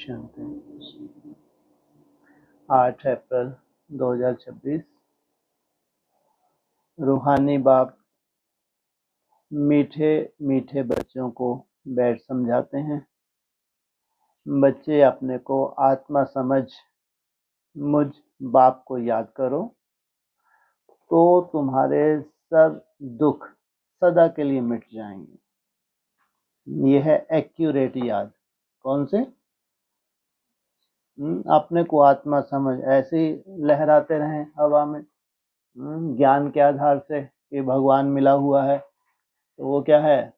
शांति। 8 अप्रैल 2026। रूहानी बाप मीठे मीठे बच्चों को बैठ समझाते हैं। बच्चे अपने को आत्मा समझ मुझ बाप को याद करो तो तुम्हारे सब दुख सदा के लिए मिट जाएंगे। यह है एक्यूरेट याद। कौन से? अपने को आत्मा समझ ऐसे ही लहराते रहें हवा में ज्ञान के आधार से कि भगवान मिला हुआ है, तो वो क्या है?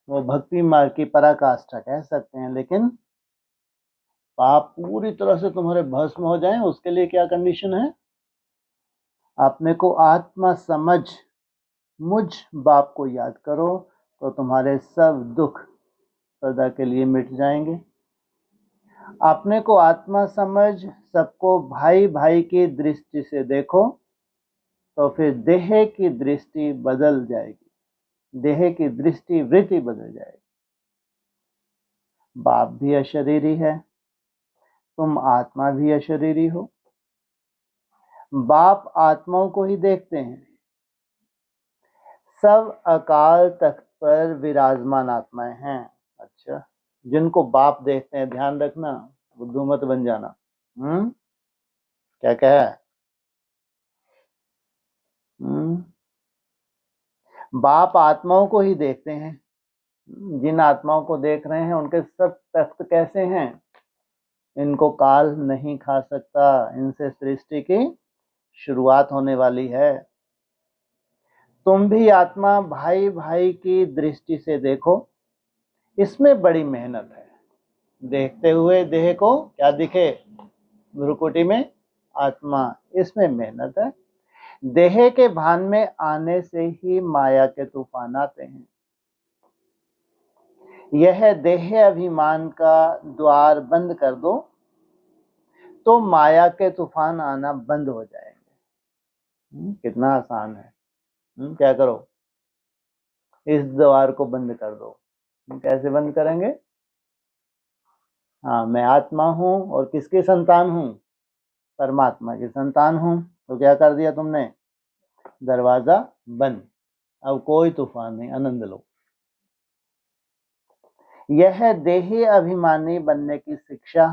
वो भक्ति मार्ग की पराकाष्ठा कह सकते हैं। लेकिन पाप पूरी तरह से तुम्हारे भस्म हो जाए, उसके लिए क्या कंडीशन है? अपने को आत्मा समझ मुझ बाप को याद करो तो तुम्हारे सब दुख सदा के लिए मिट जाएंगे। अपने को आत्मा समझ सबको भाई भाई की दृष्टि से देखो तो फिर देह की दृष्टि बदल जाएगी, देह की दृष्टि वृत्ति बदल जाएगी। बाप भी अशरीरी है, तुम आत्मा भी अशरीरी हो। बाप आत्माओं को ही देखते हैं। सब अकाल तख्त पर विराजमान आत्माएं हैं। अच्छा, जिनको बाप देखते हैं, ध्यान रखना, बुद्धू मत बन जाना। क्या कहा है? बाप आत्माओं को ही देखते हैं। जिन आत्माओं को देख रहे हैं उनके सब तख्त कैसे हैं? इनको काल नहीं खा सकता। इनसे सृष्टि की शुरुआत होने वाली है। तुम भी आत्मा भाई भाई की दृष्टि से देखो। इसमें बड़ी मेहनत है। देखते हुए देह को क्या दिखे? भ्रुकुटी में आत्मा। इसमें मेहनत है। देह के भान में आने से ही माया के तूफान आते हैं। यह देह अभिमान का द्वार बंद कर दो तो माया के तूफान आना बंद हो जाएंगे। कितना आसान है। क्या करो? इस द्वार को बंद कर दो। कैसे बंद करेंगे? हाँ, मैं आत्मा हूं और किसकी संतान हूं? परमात्मा की संतान हूं। तो क्या कर दिया तुमने? दरवाजा बंद। अब कोई तूफान नहीं, आनंद लो। यह देही अभिमानी बनने की शिक्षा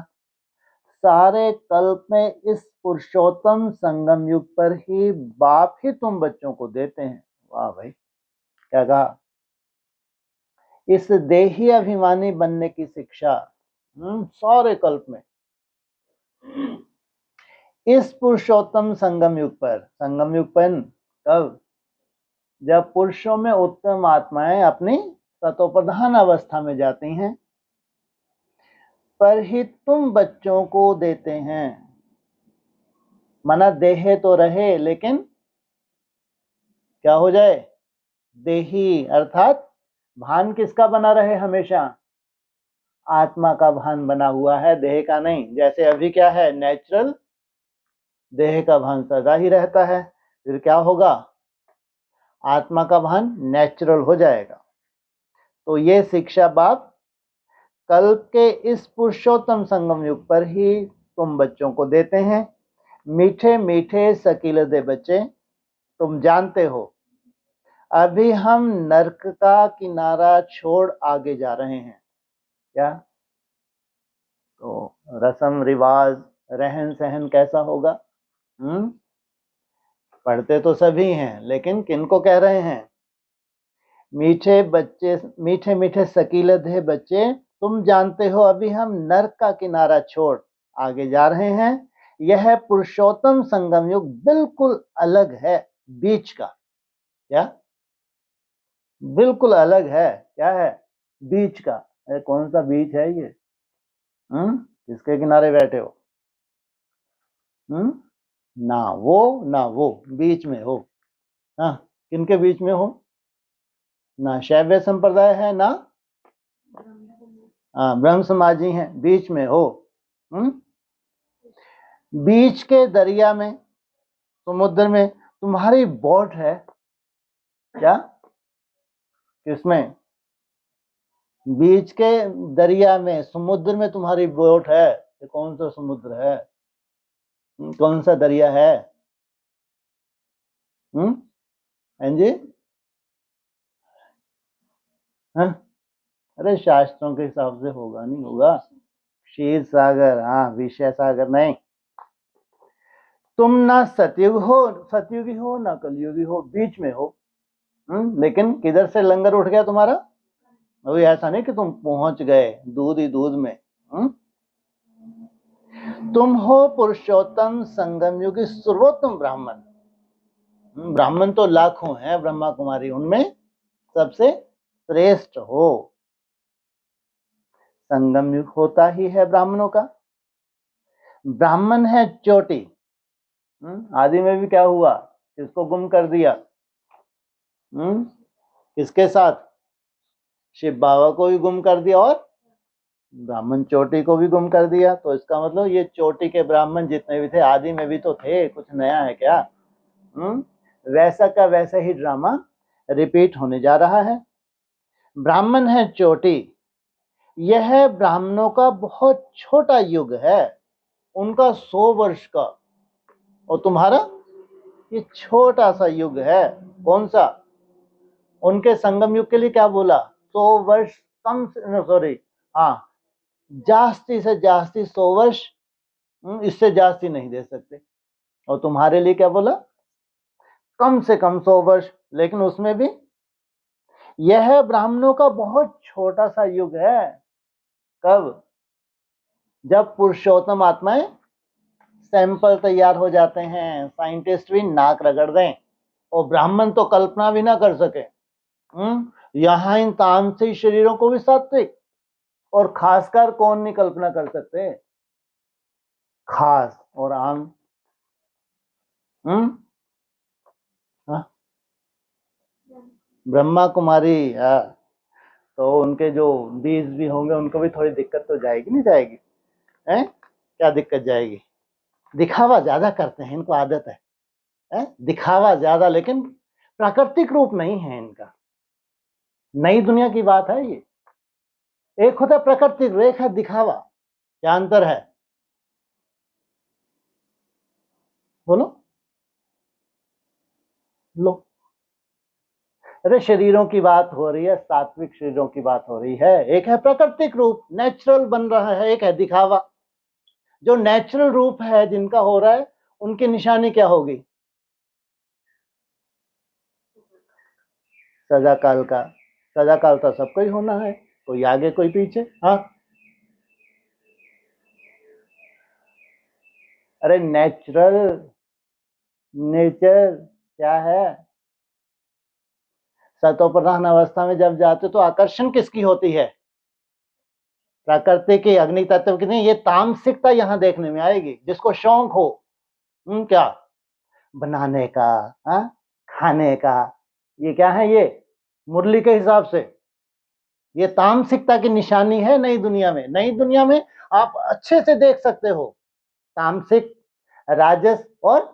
सारे कल्प में इस पुरुषोत्तम संगम युग पर ही बाप ही तुम बच्चों को देते हैं। वाह भाई, क्या कहा? इस देही अभिमानी बनने की शिक्षा सारे कल्प में इस पुरुषोत्तम संगम युग पर। संगम युग पर कब? जब पुरुषों में उत्तम आत्माएं अपनी सतोप्रधान अवस्था में जाती हैं, पर ही तुम बच्चों को देते हैं। मना देह तो रहे, लेकिन क्या हो जाए? देही, अर्थात भान किसका बना रहे? हमेशा आत्मा का भान बना हुआ है, देह का नहीं। जैसे अभी क्या है? नेचुरल, देह का भान सदा ही रहता है। फिर क्या होगा? आत्मा का भान नेचुरल हो जाएगा। तो ये शिक्षा बाप कल्प के इस पुरुषोत्तम संगम युग पर ही तुम बच्चों को देते हैं। मीठे मीठे सकीलदे बच्चे, तुम जानते हो अभी हम नरक का किनारा छोड़ आगे जा रहे हैं। क्या? तो रस्म रिवाज, रहन सहन कैसा होगा? पढ़ते तो सभी हैं, लेकिन किनको कह रहे हैं? मीठे बच्चे, मीठे मीठे सकीलदे बच्चे, तुम जानते हो अभी हम नरक का किनारा छोड़ आगे जा रहे हैं। यह पुरुषोत्तम संगम युग बिल्कुल अलग है बीच का। क्या? बिल्कुल अलग है। क्या है? बीच का। अरे कौन सा बीच है ये? किसके किनारे बैठे हो? ना वो बीच में हो। हाँ, किनके बीच में हो? ना शैव संप्रदाय है, ना ब्रह्म समाजी हैं, बीच में हो। बीच के दरिया में, समुद्र में तुम्हारी बोट है। क्या? किसमें? बीच के दरिया में, समुद्र में तुम्हारी बोट है, ये कौन सा समुद्र है? कौन सा दरिया है? हाँ जी, हाँ? अरे शास्त्रों के हिसाब से होगा, नहीं होगा। क्षीर सागर, हाँ, विषय सागर नहीं। तुम ना सतयुग हो, सतयुगी हो, ना कलयुगी हो, बीच में हो। लेकिन किधर से लंगर उठ गया तुम्हारा? अभी ऐसा नहीं कि तुम पहुंच गए दूध ही दूध में। तुम हो पुरुषोत्तम संगम युगी सर्वोत्तम ब्राह्मण। ब्राह्मण तो लाखों हैं, ब्रह्मा कुमारी, उनमें सबसे श्रेष्ठ हो। संगम युग होता ही है ब्राह्मणों का। ब्राह्मण है चोटी। आदि में भी क्या हुआ? किसको गुम कर दिया? किसके साथ? शिव बाबा को भी गुम कर दिया और ब्राह्मण चोटी को भी गुम कर दिया। तो इसका मतलब ये चोटी के ब्राह्मण जितने भी थे आदि में भी तो थे, कुछ नया है क्या? वैसा का वैसा ही ड्रामा रिपीट होने जा रहा है। ब्राह्मण है चोटी, यह ब्राह्मणों का बहुत छोटा युग है, उनका 100 वर्ष का, और तुम्हारा ये छोटा सा युग है। कौन सा? उनके संगम युग के लिए क्या बोला? 100 वर्ष कम से, सॉरी, हाँ, जास्ती से जास्ती 100 वर्ष, इससे जास्ती नहीं दे सकते। और तुम्हारे लिए क्या बोला? कम से कम 100 वर्ष, लेकिन उसमें भी यह ब्राह्मणों का बहुत छोटा सा युग है। कब? जब पुरुषोत्तम आत्माएं सैंपल तैयार हो जाते हैं, साइंटिस्ट भी नाक रगड़ दें, और ब्राह्मण तो कल्पना भी ना कर सके। यहां इन तामसिक शरीरों को भी सात्विक, और खासकर कौन नहीं कल्पना कर सकते? खास और आम। ब्रह्मा कुमारी, तो उनके जो बीज भी होंगे उनको भी थोड़ी दिक्कत तो जाएगी, नहीं जाएगी? हैं? क्या दिक्कत जाएगी? दिखावा ज्यादा करते हैं, इनको आदत है? दिखावा ज्यादा, लेकिन प्राकृतिक रूप नहीं है इनका। नई दुनिया की बात है ये। एक होता है प्राकृतिक, एक है दिखावा। क्या अंतर है? बोलो। लो, अरे शरीरों की बात हो रही है, सात्विक शरीरों की बात हो रही है। एक है प्राकृतिक रूप, नेचुरल बन रहा है, एक है दिखावा। जो नेचुरल रूप है जिनका हो रहा है, उनकी निशानी क्या होगी? सजा काल का। सजा काल तो सबको ही होना है, कोई आगे कोई पीछे। हाँ, अरे नेचुरल, नेचर क्या है? सतोप्रधान अवस्था में जब जाते तो आकर्षण किसकी होती है? प्रकृति की, अग्नि तत्व की नहीं। ये तामसिकता यहाँ देखने में आएगी। जिसको शौक हो क्या बनाने का, खाने का, ये क्या है? ये मुरली के हिसाब से ये तामसिकता की निशानी है। नई दुनिया में, नई दुनिया में आप अच्छे से देख सकते हो तामसिक, राजस और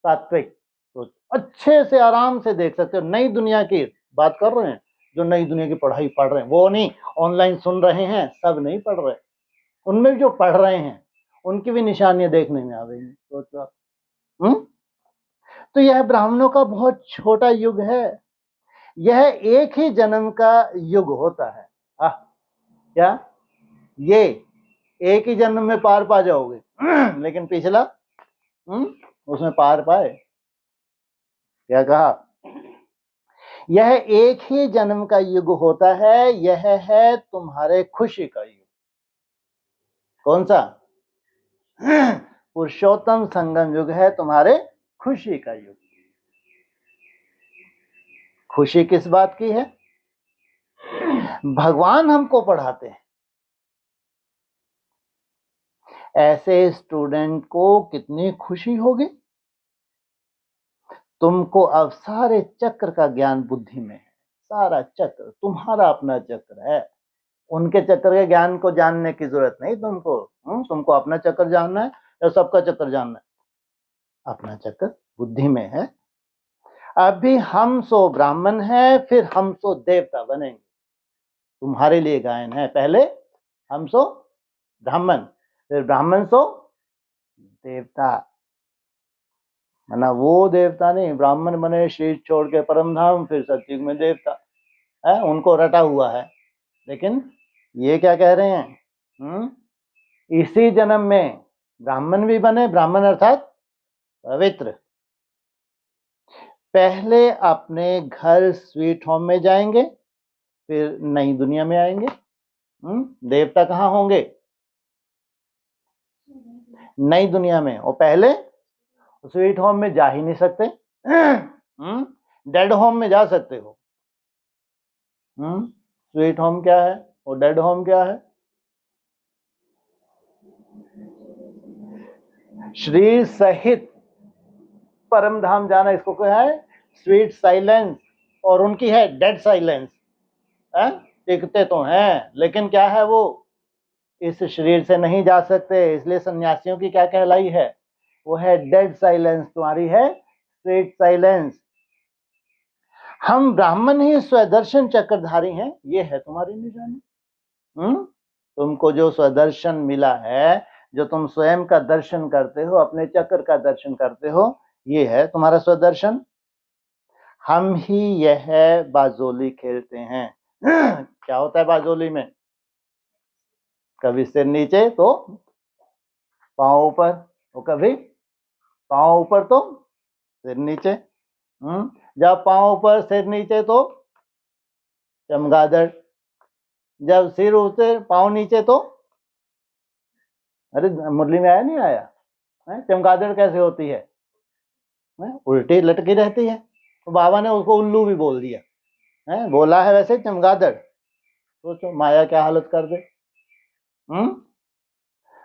सात्विक, तो अच्छे से आराम से देख सकते हो। नई दुनिया की बात कर रहे हैं, जो नई दुनिया की पढ़ाई पढ़ रहे हैं, वो नहीं ऑनलाइन सुन रहे हैं, सब नहीं पढ़ रहे, उनमें भी जो पढ़ रहे हैं उनकी भी निशानियां देखने में आवेंगी। सोचो आप। तो यह ब्राह्मणों का बहुत छोटा युग है। यह एक ही जन्म का युग होता है। क्या ये एक ही जन्म में पार पा जाओगे? लेकिन पिछला उसमें पार पाए? क्या कहा? यह एक ही जन्म का युग होता है, यह है तुम्हारे खुशी का युग। कौन सा? पुरुषोत्तम संगम युग है तुम्हारे खुशी का युग। खुशी किस बात की है? भगवान हमको पढ़ाते हैं। ऐसे स्टूडेंट को कितनी खुशी होगी? तुमको अब सारे चक्र का ज्ञान बुद्धि में है। सारा चक्र तुम्हारा अपना चक्र है। उनके चक्र के ज्ञान को जानने की जरूरत नहीं तुमको। तुमको अपना चक्र जानना है या सबका चक्र जानना है? अपना चक्र बुद्धि में है। अभी हम सो ब्राह्मण हैं, फिर हम सो देवता बनेंगे। तुम्हारे लिए गायन है। पहले हम सो ब्राह्मण, फिर ब्राह्मण सो देवता। माना वो देवता नहीं, ब्राह्मण बने शीश छोड़ के परम धाम, फिर सतयुग में देवता है, उनको रटा हुआ है। लेकिन ये क्या कह रहे हैं, इसी जन्म में ब्राह्मण भी बने, ब्राह्मण अर्थात पवित्र। पहले अपने घर स्वीट होम में जाएंगे, फिर नई दुनिया में आएंगे। देवता कहाँ होंगे? नई दुनिया में। और पहले स्वीट होम में जा ही नहीं सकते, डेड होम में जा सकते हो। स्वीट होम क्या है और डेड होम क्या है? शरीर सहित परम धाम जाना, इसको क्या है? Sweet silence. और उनकी है डेड साइलेंस। टिकते तो हैं, लेकिन क्या है, वो इस शरीर से नहीं जा सकते। इसलिए सन्यासियों की क्या कहलाई है? वो है डेड साइलेंस, तुम्हारी है स्वीट साइलेंस। हम ब्राह्मण ही स्वदर्शन चक्रधारी हैं, ये है तुम्हारी निशानी। तुमको जो स्वदर्शन मिला है, जो तुम स्वयं का दर्शन करते हो, अपने चक्र का दर्शन करते हो, ये है तुम्हारा स्वदर्शन। हम ही यह बाजोली खेलते हैं। क्या होता है बाजोली में? कभी सिर नीचे तो पांव ऊपर, और कभी पांव ऊपर तो सिर नीचे। जब पांव ऊपर सिर नीचे तो चमगादड़, जब सिर ऊपर पांव नीचे तो, अरे मुरली में आया नहीं आया? चमगादड़ कैसे होती है? उल्टी लटकी रहती है। तो बाबा ने उसको उल्लू भी बोल दिया, बोला है वैसे चमगादड़। सोचो माया क्या हालत कर दे।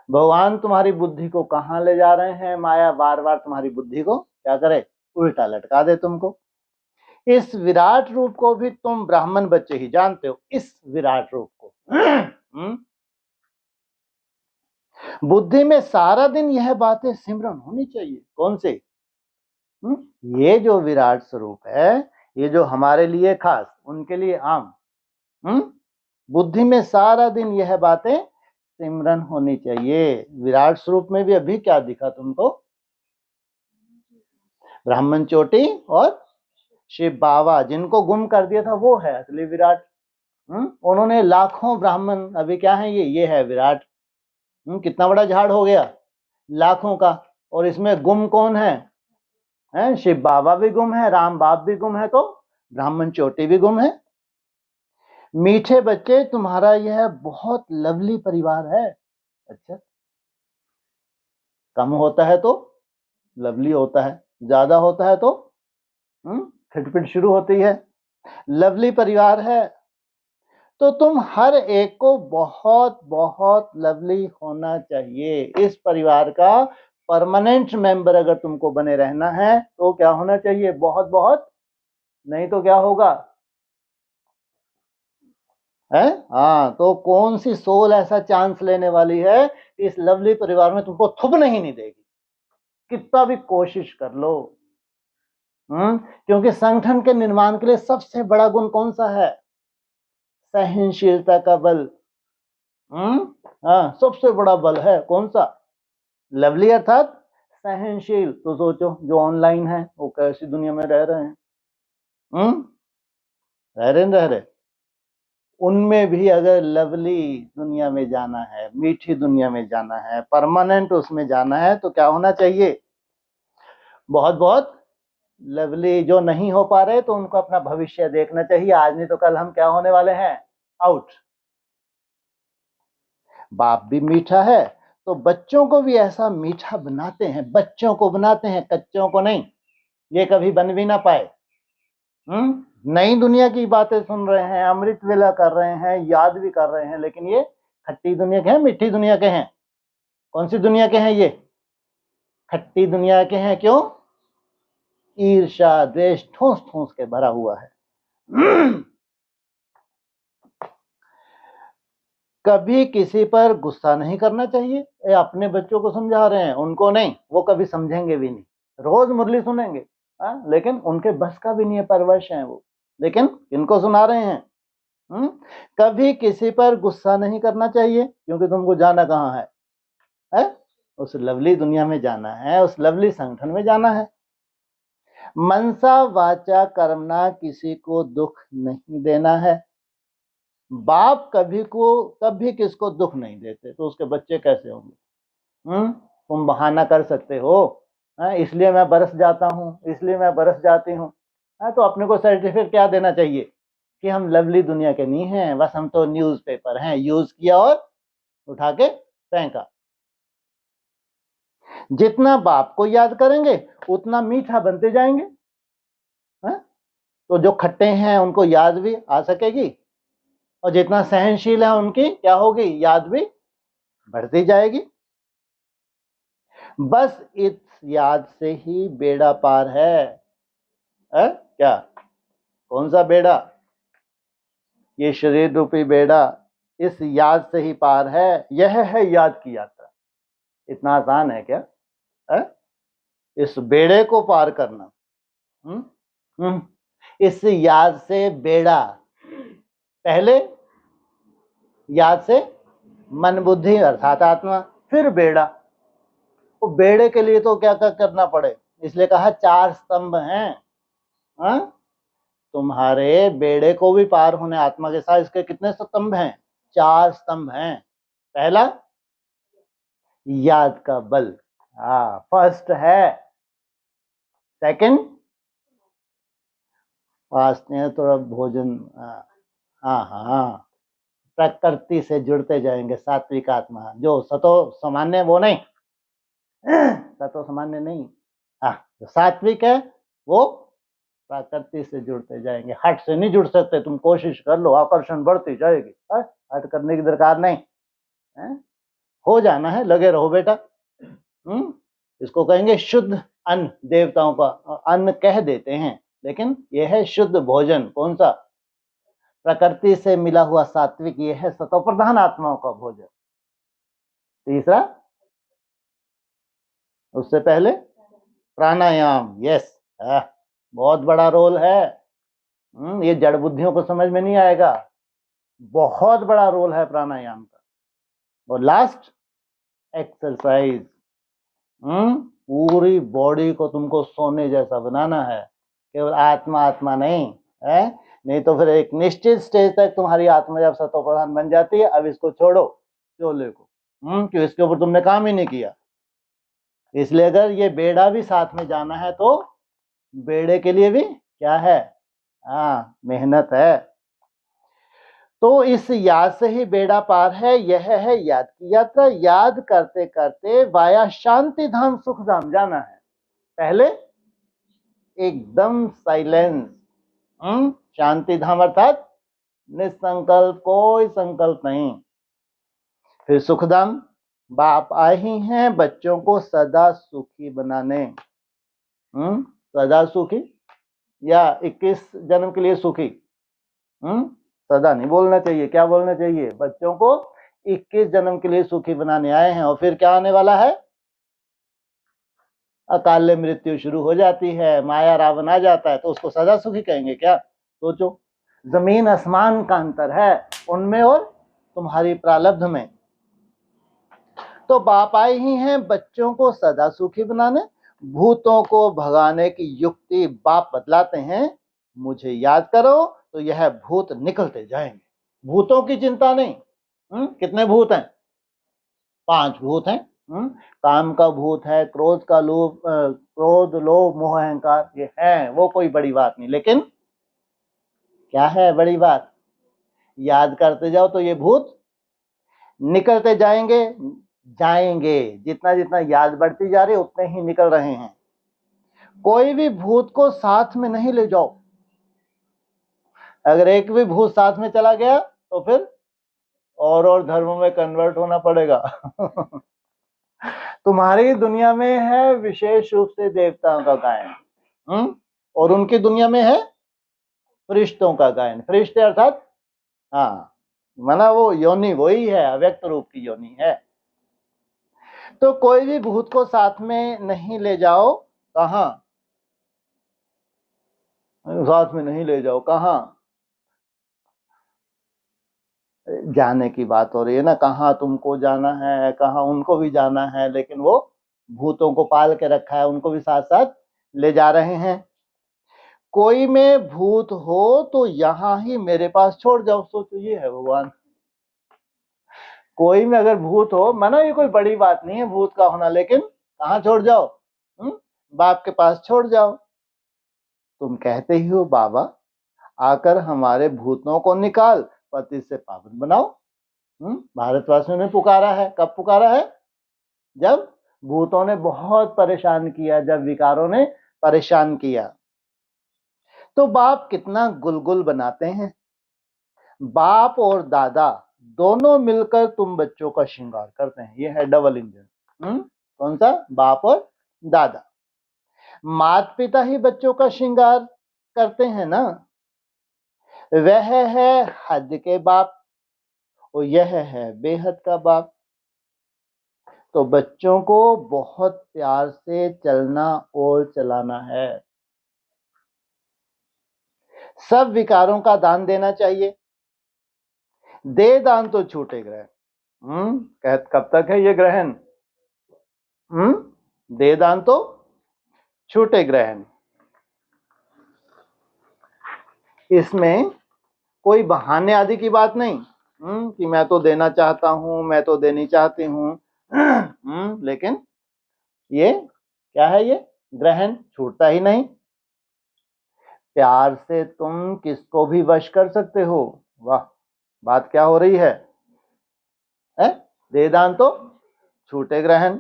भगवान तुम्हारी बुद्धि को कहाँ ले जा रहे हैं? माया बार बार तुम्हारी बुद्धि को क्या करे? उल्टा लटका दे तुमको। इस विराट रूप को भी तुम ब्राह्मण बच्चे ही जानते हो, इस विराट रूप को। बुद्धि में सारा दिन यह बातें सिमरन होनी चाहिए। कौन से? ये जो विराट स्वरूप है, ये जो हमारे लिए खास, उनके लिए आम। बुद्धि में सारा दिन यह बातें सिमरन होनी चाहिए। विराट स्वरूप में भी अभी क्या दिखा तुमको? ब्राह्मण चोटी और शिव बाबा, जिनको गुम कर दिया था वो है असली विराट। उन्होंने लाखों ब्राह्मण, अभी क्या है ये है विराट। कितना बड़ा झाड़ हो गया, लाखों का। और इसमें गुम कौन है? शिव बाबा भी गुम है, राम बाप भी गुम है, तो ब्राह्मण चोटी भी गुम है। मीठे बच्चे, तुम्हारा यह बहुत लवली परिवार है। अच्छा, कम होता है तो लवली होता है, ज्यादा होता है तो खिटपिट शुरू होती है। लवली परिवार है, तो तुम हर एक को बहुत बहुत लवली होना चाहिए। इस परिवार का परमानेंट मेंबर अगर तुमको बने रहना है तो क्या होना चाहिए? बहुत बहुत। नहीं तो क्या होगा? हाँ, तो कौन सी सोल ऐसा चांस लेने वाली है इस लवली परिवार में तुमको थुपने ही नहीं देगी, कितना भी कोशिश कर लो। क्योंकि संगठन के निर्माण के लिए सबसे बड़ा गुण कौन सा है? सहनशीलता का बल। हाँ, सबसे बड़ा बल है कौन सा? लवली अर्थात सहनशील। तो सोचो जो ऑनलाइन है वो कैसी दुनिया में रह रहे हैं। रह रहे, उनमें भी अगर लवली दुनिया में जाना है, मीठी दुनिया में जाना है, परमानेंट उसमें जाना है, तो क्या होना चाहिए? बहुत बहुत लवली। जो नहीं हो पा रहे तो उनको अपना भविष्य देखना चाहिए, आज नहीं तो कल हम क्या होने वाले हैं? आउट। बाप भी मीठा है तो बच्चों को भी ऐसा मीठा बनाते हैं, बच्चों को बनाते हैं, कच्चों को नहीं। ये कभी बन भी ना पाए। नई दुनिया की बातें सुन रहे हैं, अमृत वेला कर रहे हैं, याद भी कर रहे हैं, लेकिन ये खट्टी दुनिया के हैं, मीठी दुनिया के हैं? कौन सी दुनिया के हैं ये? खट्टी दुनिया के हैं। क्यों? ईर्ष्या द्वेष ठूस ठूस के भरा हुआ है। कभी किसी पर गुस्सा नहीं करना चाहिए। ये अपने बच्चों को समझा रहे हैं, उनको नहीं, वो कभी समझेंगे भी नहीं। रोज मुरली सुनेंगे, लेकिन उनके बस का भी नहीं है, परवश है वो। लेकिन किनको सुना रहे हैं? कभी किसी पर गुस्सा नहीं करना चाहिए, क्योंकि तुमको जाना कहाँ है? उस लवली दुनिया में जाना है, उस लवली संगठन में जाना है। मनसा वाचा कर्मणा, किसी को दुख नहीं देना है। बाप कभी किसको दुख नहीं देते, तो उसके बच्चे कैसे होंगे? तुम बहाना कर सकते हो, इसलिए मैं बरस जाता हूँ, इसलिए मैं बरस जाती हूँ, तो अपने को सर्टिफिकेट क्या देना चाहिए कि हम लवली दुनिया के नहीं हैं, बस हम तो न्यूज़पेपर हैं, यूज किया और उठा के फेंका। जितना बाप को याद करेंगे उतना मीठा बनते जाएंगे, तो जो खट्टे हैं उनको याद भी आ सकेगी, और जितना सहनशील है उनकी क्या होगी, याद भी बढ़ती जाएगी। बस इस याद से ही बेड़ा पार है। क्या? कौन सा बेड़ा? ये शरीर रूपी बेड़ा इस याद से ही पार है। यह है याद की यात्रा। इतना आसान है क्या इस बेड़े को पार करना? इस याद से बेड़ा, पहले याद से मन बुद्धि अर्थात आत्मा, फिर बेड़ा। तो बेड़े के लिए तो क्या क्या करना पड़े, इसलिए कहा 4 स्तंभ हैं। तुम्हारे बेड़े को भी पार होने आत्मा के साथ इसके कितने स्तंभ हैं? 4 स्तंभ हैं। पहला याद का बल, फर्स्ट है। सेकंड वासना, थोड़ा भोजन, हाँ, प्रकृति से जुड़ते जाएंगे। सात्विक आत्मा जो सतो सामान्य, वो नहीं, सतो सामान्य नहीं, जो सात्विक है वो प्रकृति से जुड़ते जाएंगे। हट से नहीं जुड़ सकते, तुम कोशिश कर लो, आकर्षण बढ़ती जाएगी, हट करने की दरकार नहीं है? हो जाना है, लगे रहो बेटा। इसको कहेंगे शुद्ध अन्न, देवताओं का अन्न कह देते हैं, लेकिन यह है शुद्ध भोजन। कौन सा? प्रकृति से मिला हुआ सात्विक, यह है सतो प्रधान आत्माओं का भोजन। तीसरा, उससे पहले प्राणायाम। यस, बहुत बड़ा रोल है। ये जड़ बुद्धियों को समझ में नहीं आएगा, बहुत बड़ा रोल है प्राणायाम का। और लास्ट एक्सरसाइज। पूरी बॉडी को तुमको सोने जैसा बनाना है, केवल आत्मा आत्मा नहीं है। नहीं तो फिर एक निश्चित स्टेज तक तुम्हारी आत्मा जब सतो प्रधान बन जाती है, अब इसको छोड़ो चोले को, क्यों? इसके ऊपर तुमने काम ही नहीं किया। इसलिए अगर ये बेड़ा भी साथ में जाना है तो बेड़े के लिए भी क्या है? मेहनत है। तो इस याद से ही बेड़ा पार है। यह है याद की यात्रा। याद करते करते वाया शांति धाम सुख धाम जाना है। पहले एकदम साइलेंस, शांति धाम अर्थात निसंकल्प, कोई संकल्प नहीं। फिर सुखधाम, बाप आए ही हैं बच्चों को सदा सुखी बनाने। सदा सुखी या 21 जन्म के लिए सुखी? सदा नहीं बोलना चाहिए, क्या बोलना चाहिए? बच्चों को 21 जन्म के लिए सुखी बनाने आए हैं। और फिर क्या आने वाला है? अकाल मृत्यु शुरू हो जाती है, माया रावण आ जाता है, तो उसको सदा सुखी कहेंगे क्या? सोचो, जमीन आसमान का अंतर है उनमें और तुम्हारी प्रारब्ध में। तो बाप आए ही हैं बच्चों को सदा सुखी बनाने, भूतों को भगाने की युक्ति बाप बतलाते हैं। मुझे याद करो तो यह भूत निकलते जाएंगे। भूतों की चिंता नहीं। कितने भूत हैं? 5 भूत हैं। काम का भूत है, क्रोध का लोभ, क्रोध लोभ मोह अहंकार, ये है, वो कोई बड़ी बात नहीं। लेकिन क्या है बड़ी बात? याद करते जाओ तो ये भूत निकलते जाएंगे। जितना जितना याद बढ़ती जा रही है उतने ही निकल रहे हैं। कोई भी भूत को साथ में नहीं ले जाओ। अगर एक भी भूत साथ में चला गया तो फिर और धर्मों में कन्वर्ट होना पड़ेगा। तुम्हारी दुनिया में है विशेष रूप से देवताओं का गायन, और उनकी दुनिया में है फरिश्तों का गायन। फरिश्ते अर्थात माना वो योनि वही है, अव्यक्त रूप की योनि है। तो कोई भी भूत को साथ में नहीं ले जाओ। कहां? साथ में नहीं ले जाओ, कहां? जाने की बात हो रही है ना, कहाँ तुमको जाना है, कहाँ उनको भी जाना है, लेकिन वो भूतों को पाल के रखा है, उनको भी साथ साथ ले जा रहे हैं। कोई में भूत हो तो यहाँ ही मेरे पास छोड़ जाओ। सोचो, ये है भगवान। कोई में अगर भूत हो, मानो ये कोई बड़ी बात नहीं है भूत का होना, लेकिन कहाँ छोड़ जाओ? बाप के पास छोड़ जाओ। तुम कहते ही हो बाबा आकर हमारे भूतों को निकाल, पति से पावन बनाओ। भारतवासियों ने पुकारा है। कब पुकारा है? जब भूतों ने बहुत परेशान किया, जब विकारों ने परेशान किया। तो बाप कितना गुलगुल बनाते हैं। बाप और दादा दोनों मिलकर तुम बच्चों का श्रृंगार करते हैं। ये है डबल इंजन। कौन सा? बाप और दादा। माता पिता ही बच्चों का श्रृंगार करते हैं ना। वह है हद के बाप और यह है बेहद का बाप। तो बच्चों को बहुत प्यार से चलना और चलाना है। सब विकारों का दान देना चाहिए। दे दान तो छूटे ग्रहण। कब तक है ये ग्रहण? दे दान तो छूटे ग्रहण। इसमें कोई बहाने आदि की बात नहीं। कि मैं तो देना चाहता हूं, मैं तो देनी चाहती हूं। लेकिन ये क्या है? ये ग्रहण छूटता ही नहीं। प्यार से तुम किसको भी वश कर सकते हो। वाह, बात क्या हो रही है? दे दान तो छूटे ग्रहण।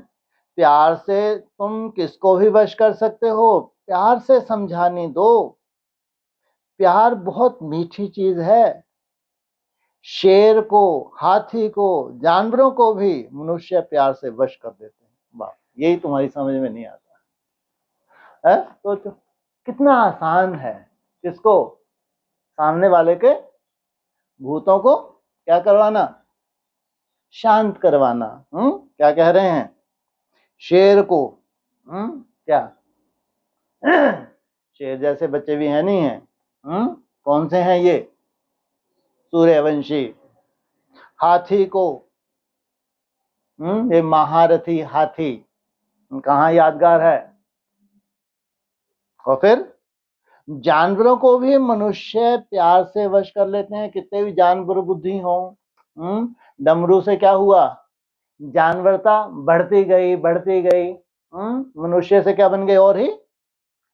प्यार से तुम किसको भी वश कर सकते हो। प्यार से समझाने दो। प्यार बहुत मीठी चीज है। शेर को, हाथी को, जानवरों को भी मनुष्य प्यार से वश कर देते हैं। वाह, यही तुम्हारी समझ में नहीं आता है। तो कितना आसान है। किसको? सामने वाले के भूतों को क्या करवाना? शांत करवाना। क्या कह रहे हैं? शेर को क्या शेर जैसे बच्चे भी हैं नहीं है? कौन से हैं ये? सूर्यवंशी। हाथी को, ये महारथी हाथी कहाँ यादगार है। और फिर जानवरों को भी मनुष्य प्यार से वश कर लेते हैं। कितने भी जानवर बुद्धि हो। डमरू से क्या हुआ? जानवरता बढ़ती गई, बढ़ती गई। मनुष्य से क्या बन गए? और ही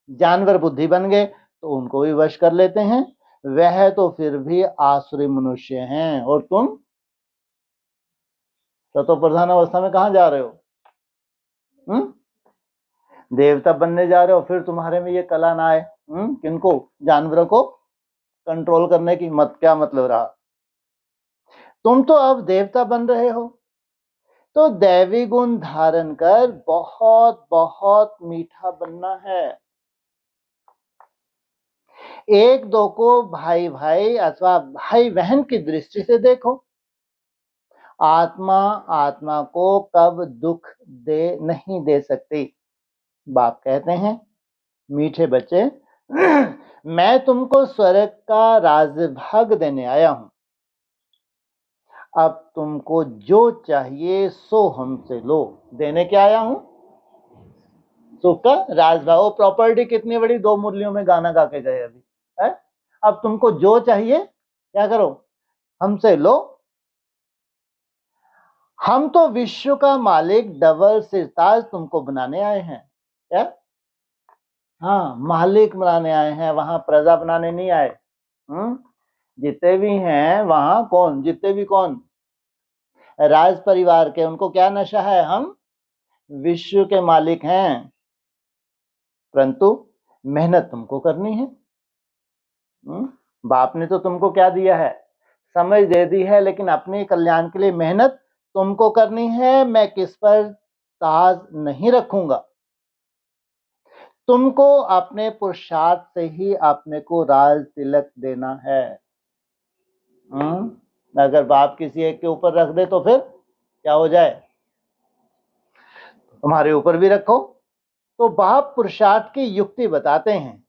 जानवर बुद्धि बन गए, तो उनको भी वश कर लेते हैं। वह तो फिर भी आसुरी मनुष्य हैं। और तुम सतो प्रधान अवस्था में कहाँ जा रहे हो? देवता बनने जा रहे हो। फिर तुम्हारे में ये कला ना आए किनको? जानवरों को कंट्रोल करने की। मत क्या मतलब रहा? तुम तो अब देवता बन रहे हो, तो दैवी गुण धारण कर बहुत बहुत मीठा बनना है। एक दो को भाई भाई अथवा भाई बहन की दृष्टि से देखो। आत्मा आत्मा को कब दुख नहीं दे सकती। बाप कहते हैं, मीठे बच्चे मैं तुमको स्वर्ग का राजभाग देने आया हूं। अब तुमको जो चाहिए सो हमसे लो। देने क्या आया हूं? सुख का राजभाग। वो प्रॉपर्टी कितनी बड़ी, 2 मुरलियों में गाना गा के गए अभी है। अब तुमको जो चाहिए क्या करो? हमसे लो। हम तो विश्व का मालिक डबल सिरताज तुमको बनाने आए हैं। क्या? हाँ, मालिक बनाने आए हैं, वहां प्रजा बनाने नहीं आए। जितने भी हैं वहां कौन? जितने भी कौन? राज परिवार के। उनको क्या नशा है? हम विश्व के मालिक हैं, परंतु मेहनत तुमको करनी है। बाप ने तो तुमको क्या दिया है? समझ दे दी है, लेकिन अपने कल्याण के लिए मेहनत तुमको करनी है। मैं किस पर ताज नहीं रखूंगा। तुमको अपने पुरुषार्थ से ही अपने को राज तिलक देना है। अगर बाप किसी एक के ऊपर रख दे तो फिर क्या हो जाए? तुम्हारे ऊपर भी रखो। तो बाप पुरुषार्थ की युक्ति बताते हैं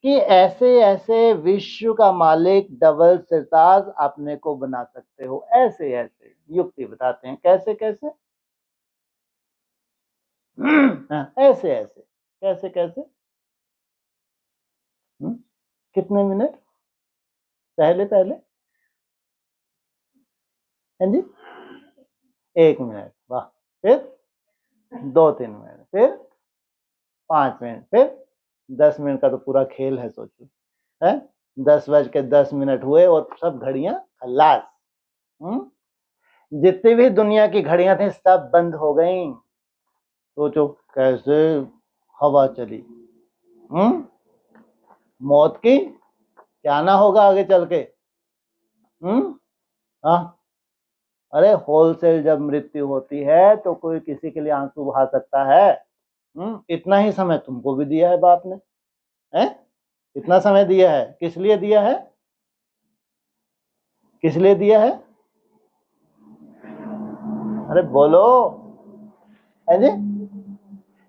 कि ऐसे ऐसे विश्व का मालिक डबल सिरताज अपने को बना सकते हो। ऐसे ऐसे युक्ति बताते हैं। कैसे कैसे? ऐसे ऐसे कैसे कैसे? कितने मिनट पहले पहले? हाँ जी, 1 मिनट। वाह। फिर 2-3 मिनट, फिर 5 मिनट, फिर 10 मिनट का तो पूरा खेल है। सोचो, है 10:10 हुए और सब घड़ियां खल्लास। जितनी भी दुनिया की घड़ियां थी सब बंद हो गई। सोचो कैसे हवा चली। मौत की क्या ना होगा आगे चल के। हाँ, अरे होलसेल जब मृत्यु होती है तो कोई किसी के लिए आंसू बहा सकता है? इतना ही समय तुमको भी दिया है बाप ने, है? इतना समय दिया है, किस लिए दिया है? किस लिए दिया है? अरे बोलो, है जी?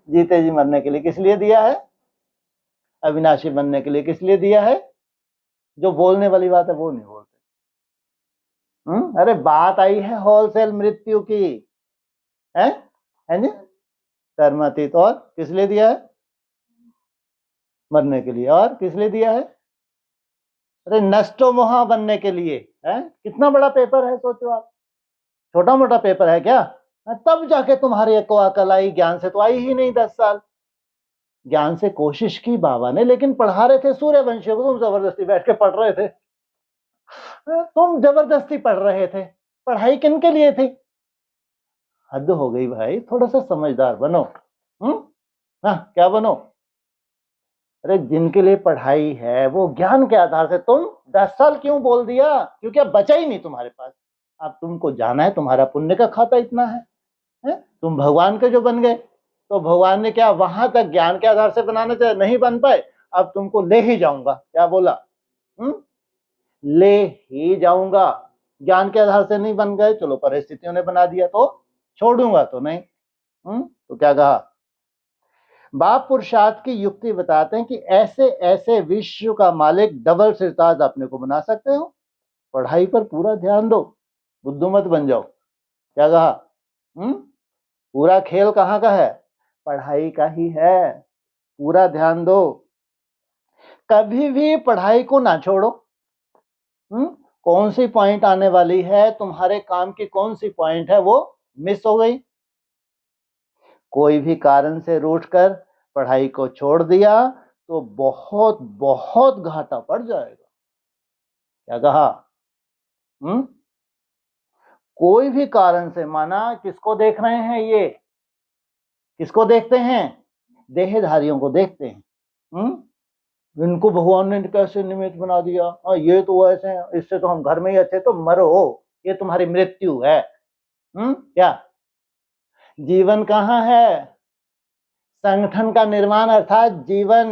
जीते जी मरने के लिए। किस लिए दिया है? अविनाशी बनने के लिए। किस लिए दिया है? जो बोलने वाली बात है वो नहीं बोलते। अरे बात आई है होलसेल मृत्यु की, है जी? कर्मातीत। और किस लिए दिया है? मरने के लिए। और किस लिए दिया है? अरे नष्टो मोहा बनने के लिए। है कितना बड़ा पेपर है सोचो आप। छोटा मोटा पेपर है क्या? तब जाके तुम्हारी को अकल आई। ज्ञान से तो आई ही नहीं 10 साल। ज्ञान से कोशिश की बाबा ने, लेकिन पढ़ा रहे थे सूर्यवंशियों को। तुम जबरदस्ती बैठ के पढ़ रहे थे। तुम जबरदस्ती पढ़ रहे थे। पढ़ाई किन के लिए थी? हद हो गई भाई, थोड़ा सा समझदार बनो। हाँ, क्या बनो? अरे जिनके लिए पढ़ाई है वो ज्ञान के आधार से। तुम 10 साल क्यों बोल दिया? क्योंकि अब बचा ही नहीं तुम्हारे पास। अब तुमको जाना है, तुम्हारा पुण्य का खाता इतना है? तुम भगवान के जो बन गए, तो भगवान ने क्या वहां तक ज्ञान के आधार से बनाना चाहिए, नहीं बन पाए। अब तुमको ले ही जाऊंगा। क्या बोला? ले ही जाऊंगा। ज्ञान के आधार से नहीं बन गए, चलो परिस्थितियों ने बना दिया तो छोड़ूंगा तो नहीं। तो क्या कहा? बाप पुरुषार्थ की युक्ति बताते हैं कि ऐसे ऐसे विश्व का मालिक डबल सिरताज अपने को बना सकते हो। पढ़ाई पर पूरा ध्यान दो, बुद्धू मत बन जाओ। क्या कहा? पूरा खेल कहाँ का है? पढ़ाई का ही है। पूरा ध्यान दो, कभी भी पढ़ाई को ना छोड़ो। कौन सी पॉइंट आने वाली है, तुम्हारे काम की कौन सी पॉइंट है वो मिस हो गई, कोई भी कारण से रूठकर पढ़ाई को छोड़ दिया तो बहुत बहुत घाटा पड़ जाएगा। क्या कहा? कोई भी कारण से, माना किसको देख रहे हैं ये? किसको देखते हैं? देहधारियों को देखते हैं। इनको भगवान ने कैसे निमित्त बना दिया, ये तो ऐसे हैं, इससे तो हम घर में ही अच्छे। तो मरो, ये तुम्हारी मृत्यु है। क्या जीवन कहाँ है? संगठन का निर्माण अर्थात जीवन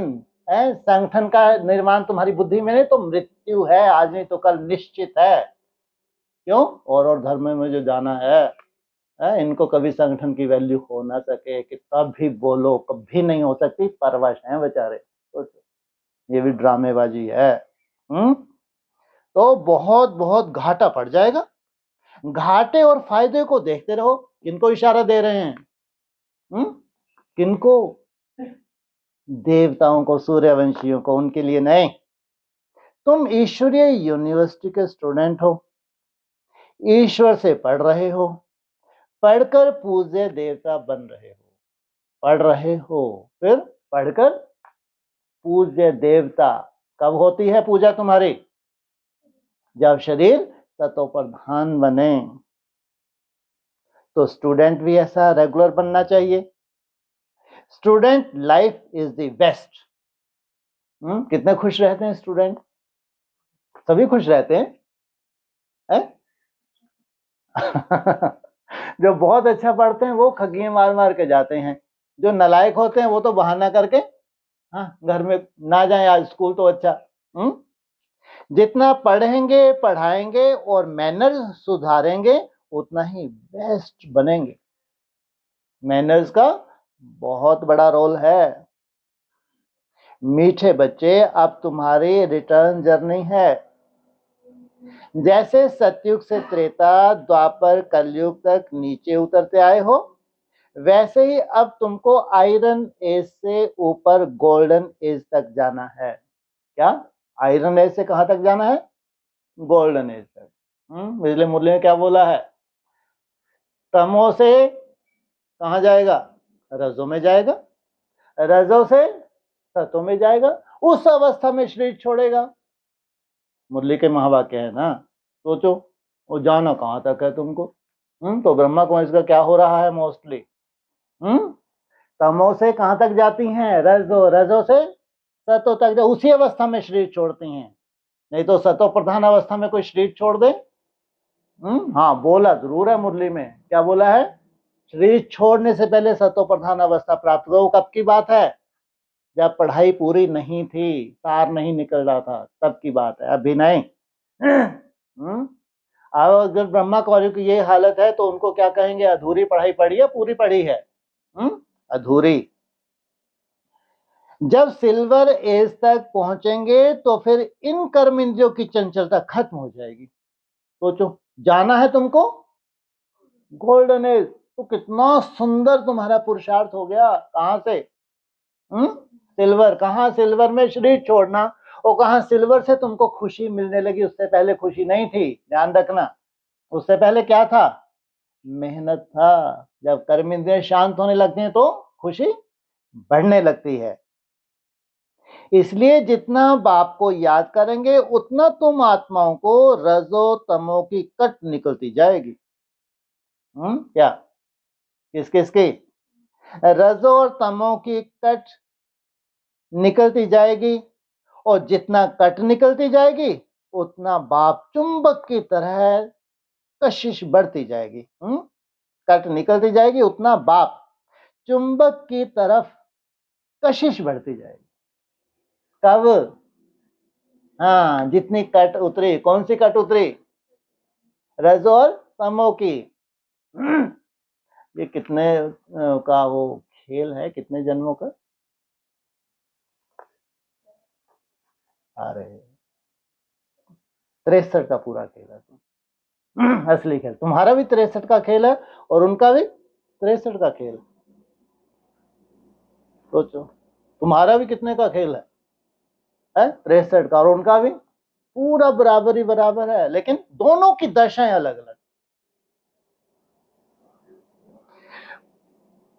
है। संगठन का निर्माण तुम्हारी बुद्धि में नहीं तो मृत्यु है। आज नहीं तो कल निश्चित है। क्यों? और धर्म में जो जाना है, इनको कभी संगठन की वैल्यू हो ना सके, कितना भी बोलो कभी नहीं हो सकती। परवश हैं बेचारे। ये भी ड्रामेबाजी है। तो बहुत बहुत घाटा पड़ जाएगा। घाटे और फायदे को देखते रहो। किनको इशारा दे रहे हैं? किनको? देवताओं को, सूर्यवंशियों को। उनके लिए नहीं। तुम ईश्वरीय यूनिवर्सिटी के स्टूडेंट हो, ईश्वर से पढ़ रहे हो, पढ़कर पूज्य देवता बन रहे हो। पढ़ रहे हो, फिर पढ़कर पूज्य देवता। कब होती है पूजा तुम्हारी? जब शरीर तत्व प्रधान बने। तो स्टूडेंट भी ऐसा रेगुलर बनना चाहिए। Student life is the best. कितने खुश रहते हैं स्टूडेंट? सभी खुश रहते हैं, जो बहुत अच्छा पढ़ते हैं वो खगिए मार मार के जाते हैं। जो नालायक होते हैं वो तो बहाना करके घर में ना जाए, आज स्कूल तो अच्छा। जितना पढ़ेंगे पढ़ाएंगे और मैनर्स सुधारेंगे उतना ही बेस्ट बनेंगे। मैनर्स का बहुत बड़ा रोल है। मीठे बच्चे, अब तुम्हारी रिटर्न जर्नी है। जैसे सतयुग से त्रेता, द्वापर, कलयुग तक नीचे उतरते आए हो, वैसे ही अब तुमको आयरन एज से ऊपर गोल्डन एज तक जाना है। क्या? आयरन एज से कहां तक जाना है? गोल्डन एज तक। बिजली मुरली ने क्या बोला है? तमो से कहां जाएगा? रजो में जाएगा, रजो से सतो में जाएगा, उस अवस्था में शरीर छोड़ेगा। मुरली के महावाक्य है ना। सोचो, वो जाना कहां तक है तुमको? तो ब्रह्मा कुमारी का क्या हो रहा है मोस्टली? तमो से कहां तक जाती हैं? रजो, रजो से सतो तक, उसी अवस्था में शरीर छोड़ती हैं। नहीं तो सतो प्रधान अवस्था में कोई शरीर छोड़ दे? हाँ, बोला जरूर है मुरली में। क्या बोला है? शरीर छोड़ने से पहले सतो प्रधान अवस्था प्राप्त करो। कब की बात है? जब पढ़ाई पूरी नहीं थी, सार नहीं निकल रहा था, तब की बात है, अभी नहीं। अब अगर ब्रह्मा कुमारी की ये हालत है तो उनको क्या कहेंगे? अधूरी पढ़ाई पढ़ी है, पूरी पढ़ी है? अधूरी। जब सिल्वर एज तक पहुंचेंगे तो फिर इन कर्म इंद्रियों की चंचलता खत्म हो जाएगी। सोचो, जाना है तुमको गोल्डन एज, तो कितना सुंदर तुम्हारा पुरुषार्थ हो गया। कहां से? सिल्वर। कहां? सिल्वर में शरीर छोड़ना। और कहां? सिल्वर से तुमको खुशी मिलने लगी, उससे पहले खुशी नहीं थी, ध्यान रखना। उससे पहले क्या था? मेहनत था। जब कर्म इंद्रियां शांत होने लगती हैं तो खुशी बढ़ने लगती है। इसलिए जितना बाप को याद करेंगे उतना तुम आत्माओं को रजो तमो की कट निकलती जाएगी। क्या? किस किस की? रजो और तमो की कट निकलती जाएगी। और जितना कट निकलती जाएगी उतना बाप चुंबक की तरह कशिश बढ़ती जाएगी। कट निकलती जाएगी उतना बाप चुंबक की तरफ कशिश बढ़ती जाएगी। कब? हाँ, जितनी कट उतरी। कौन सी कट उतरी? रजो और तमो की। ये कितने का वो खेल है? कितने जन्मों का? अरे 63 का पूरा खेल है। असली खेल तुम्हारा भी 63 का खेल है और उनका भी 63 का खेल। सोचो, तुम्हारा भी कितने का खेल है? 63 का। और उनका भी पूरा बराबर ही बराबर है, लेकिन दोनों की दशाएं अलग अलग।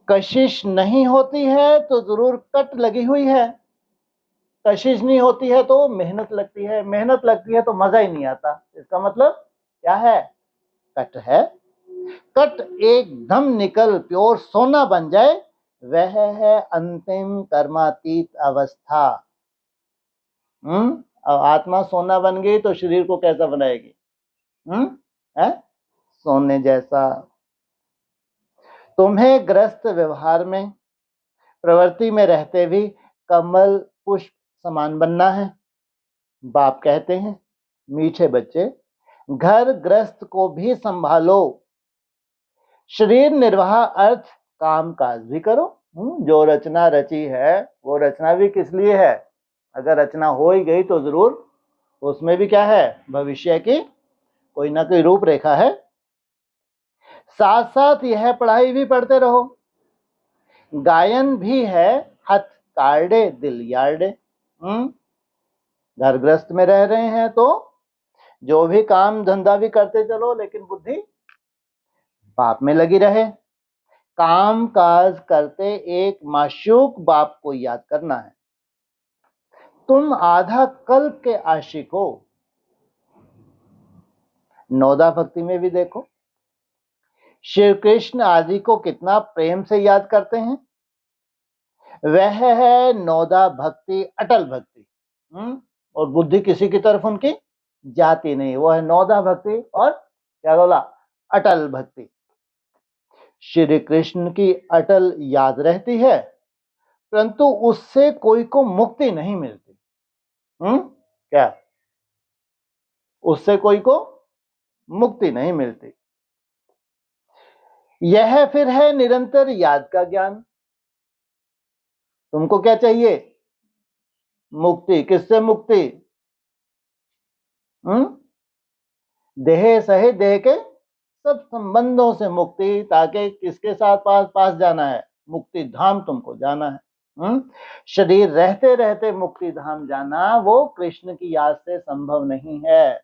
कशिश नहीं होती है तो जरूर कट लगी हुई है। कशिश नहीं होती है तो मेहनत लगती है। मेहनत लगती है तो मजा ही नहीं आता। इसका मतलब क्या है? कट है। कट एकदम निकल प्योर सोना बन जाए, वह है अंतिम कर्मातीत अवस्था। अब आत्मा सोना बन गई तो शरीर को कैसा बनाएगी? है सोने जैसा। तुम्हें ग्रस्त व्यवहार में, प्रवृत्ति में रहते भी कमल पुष्प समान बनना है। बाप कहते हैं, मीठे बच्चे, घर ग्रस्त को भी संभालो, शरीर निर्वाह अर्थ काम काज भी करो। जो रचना रची है वो रचना भी किस लिए है? अगर रचना हो ही गई तो जरूर उसमें भी क्या है? भविष्य की कोई ना कोई रूपरेखा है। साथ साथ यह पढ़ाई भी पढ़ते रहो। गायन भी है, हथ कार्डे दिल यार्डे। घरग्रस्त में रह रहे हैं तो जो भी काम धंधा भी करते चलो, लेकिन बुद्धि बाप में लगी रहे। काम काज करते एक माशूक बाप को याद करना है। तुम आधा कल्प के आशिक हो। नौदा भक्ति में भी देखो, श्री कृष्ण आदि को कितना प्रेम से याद करते हैं। वह है नौदा भक्ति, अटल भक्ति। और बुद्धि किसी की तरफ उनकी जाती नहीं। वो है नौदा भक्ति और क्या बोला? अटल भक्ति। श्री कृष्ण की अटल याद रहती है, परंतु उससे कोई को मुक्ति नहीं मिलती। क्या? उससे कोई को मुक्ति नहीं मिलती। यह फिर है निरंतर याद का ज्ञान। तुमको क्या चाहिए? मुक्ति, किससे मुक्ति? देह सहित देह के सब संबंधों से मुक्ति, ताकि किसके साथ पास पास जाना है? मुक्ति धाम तुमको जाना है। शरीर रहते रहते मुक्ति धाम जाना वो कृष्ण की याद से संभव नहीं है।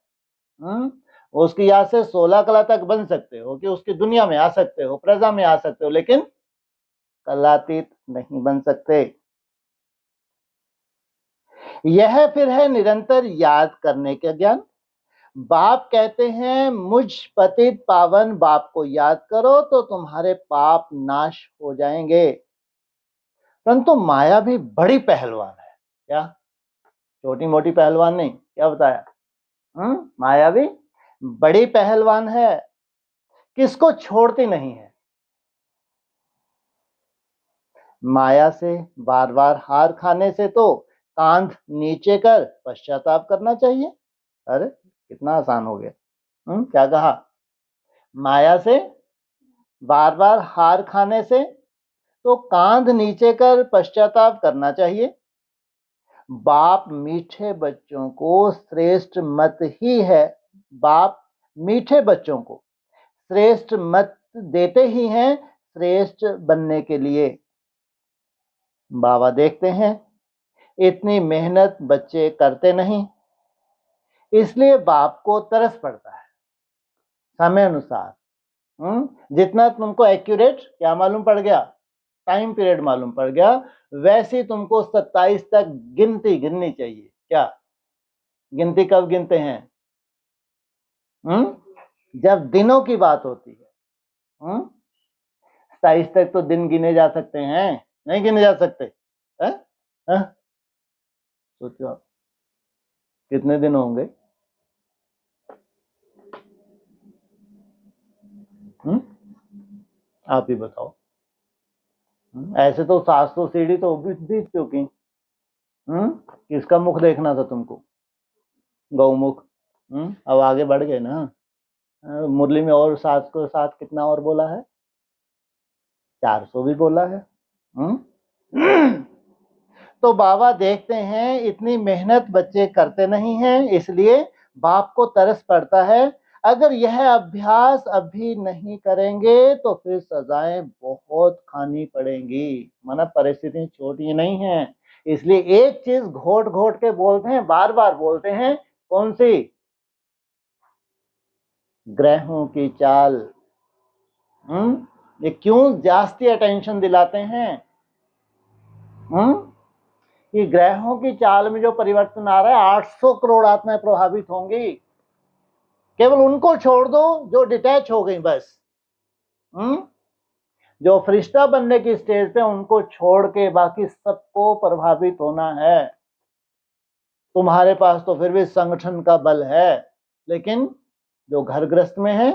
उसकी याद से 16 कला तक बन सकते हो, कि उसकी दुनिया में आ सकते हो, प्रजा में आ सकते हो, लेकिन कलातीत नहीं बन सकते। यह फिर है निरंतर याद करने का ज्ञान। बाप कहते हैं मुझ पतित पावन बाप को याद करो तो तुम्हारे पाप नाश हो जाएंगे। परंतु माया भी बड़ी पहलवान है। क्या? छोटी मोटी पहलवान नहीं, क्या बताया? माया भी बड़ी पहलवान है, किसको छोड़ती नहीं है। माया से बार बार हार खाने से तो कांध नीचे कर पश्चाताप करना चाहिए। अरे कितना आसान हो गया। क्या कहा? माया से बार बार हार खाने से तो कांध नीचे कर पश्चाताप करना चाहिए। बाप मीठे बच्चों को श्रेष्ठ मत ही है, बाप मीठे बच्चों को श्रेष्ठ मत देते ही हैं श्रेष्ठ बनने के लिए। बाबा देखते हैं इतनी मेहनत बच्चे करते नहीं, इसलिए बाप को तरस पड़ता है। समय अनुसार जितना तुमको एक्यूरेट क्या मालूम पड़ गया, टाइम पीरियड मालूम पड़ गया, वैसे तुमको 27 तक गिनती गिननी चाहिए। क्या गिनती कब गिनते हैं? जब दिनों की बात होती है। 27 तक तो दिन गिने जा सकते हैं, नहीं गिने जा सकते? सोचो आप कितने दिन होंगे? आप ही बताओ। ऐसे तो 700 सीढ़ी तो बीत चुकी। किसका मुख देखना था तुमको? गौमुख। अब आगे बढ़ गए ना। मुरली में और 7 को 7 कितना और बोला है? 400 भी बोला है। तो बाबा देखते हैं इतनी मेहनत बच्चे करते नहीं हैं, इसलिए बाप को तरस पड़ता है। अगर यह अभ्यास अभी नहीं करेंगे तो फिर सजाएं बहुत खानी पड़ेंगी। माना परिस्थिति छोटी नहीं है, इसलिए एक चीज घोट घोट के बोलते हैं, बार बार बोलते हैं। कौन सी? ग्रहों की चाल। ये क्यों जास्ती अटेंशन दिलाते हैं? कि ग्रहों की चाल में जो परिवर्तन आ रहा है, 800 करोड़ आत्माएं प्रभावित होंगी। केवल उनको छोड़ दो जो डिटैच हो गई, बस। जो फरिश्ता बनने की स्टेज पे, उनको छोड़ के बाकी सबको प्रभावित होना है। तुम्हारे पास तो फिर भी संगठन का बल है, लेकिन जो घर ग्रस्त में है,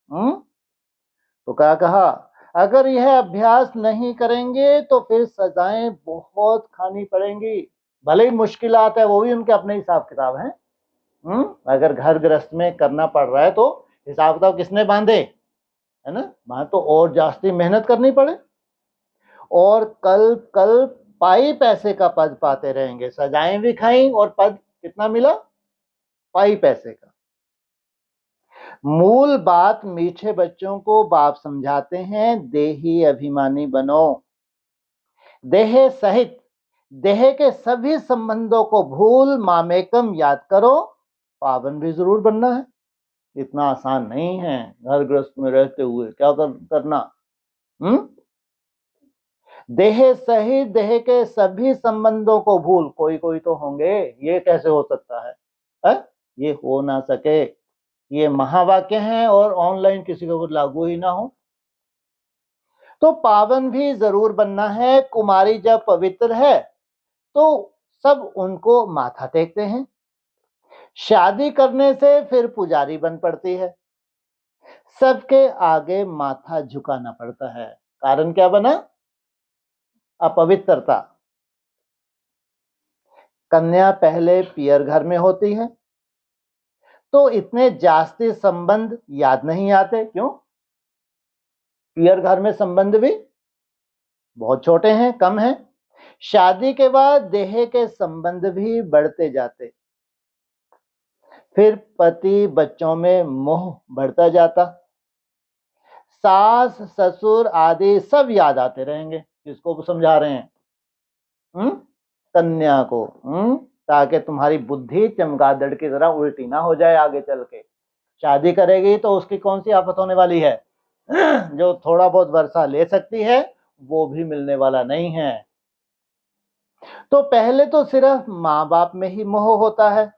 तो क्या कहा? अगर यह अभ्यास नहीं करेंगे तो फिर सजाएं बहुत खानी पड़ेंगी। भले ही मुश्किलात है, वो भी उनके अपने हिसाब किताब हैं। अगर घर गृहस्थ में करना पड़ रहा है तो हिसाब किताब किसने बांधे, है ना? वहां तो और जास्ती मेहनत करनी पड़े, और कल कल पाई पैसे का पद पाते रहेंगे। सजाएं भी खाई और पद कितना मिला? पाई पैसे का। मूल बात मीठे बच्चों को बाप समझाते हैं, देही अभिमानी बनो। देह सहित देह के सभी संबंधों को भूल मामेकम याद करो। पावन भी जरूर बनना है, इतना आसान नहीं है। घर गृहस्थ में रहते हुए क्या करना? देह सहित देह के सभी संबंधों को भूल। कोई कोई तो होंगे, ये कैसे हो सकता है? ये हो ना सके। ये महावाक्य हैं और ऑनलाइन किसी के ऊपर लागू ही ना हो। तो पावन भी जरूर बनना है। कुमारी जब पवित्र है तो सब उनको माथा टेकते हैं। शादी करने से फिर पुजारी बन पड़ती है, सबके आगे माथा झुकाना पड़ता है। कारण क्या बना? अपवित्रता। कन्या पहले पियर घर में होती है तो इतने जास्ती संबंध याद नहीं आते। क्यों? पियर घर में संबंध भी बहुत छोटे हैं, कम हैं। शादी के बाद देह के संबंध भी बढ़ते जाते, फिर पति बच्चों में मोह बढ़ता जाता, सास ससुर आदि सब याद आते रहेंगे। किसको समझा रहे हैं? कन्या को, ताकि तुम्हारी बुद्धि चमगादड़ की तरह उल्टी ना हो जाए आगे चल के। शादी करेगी तो उसकी कौन सी आफत होने वाली है? जो थोड़ा बहुत वर्षा ले सकती है वो भी मिलने वाला नहीं है। तो पहले तो सिर्फ माँ बाप में ही मोह होता है,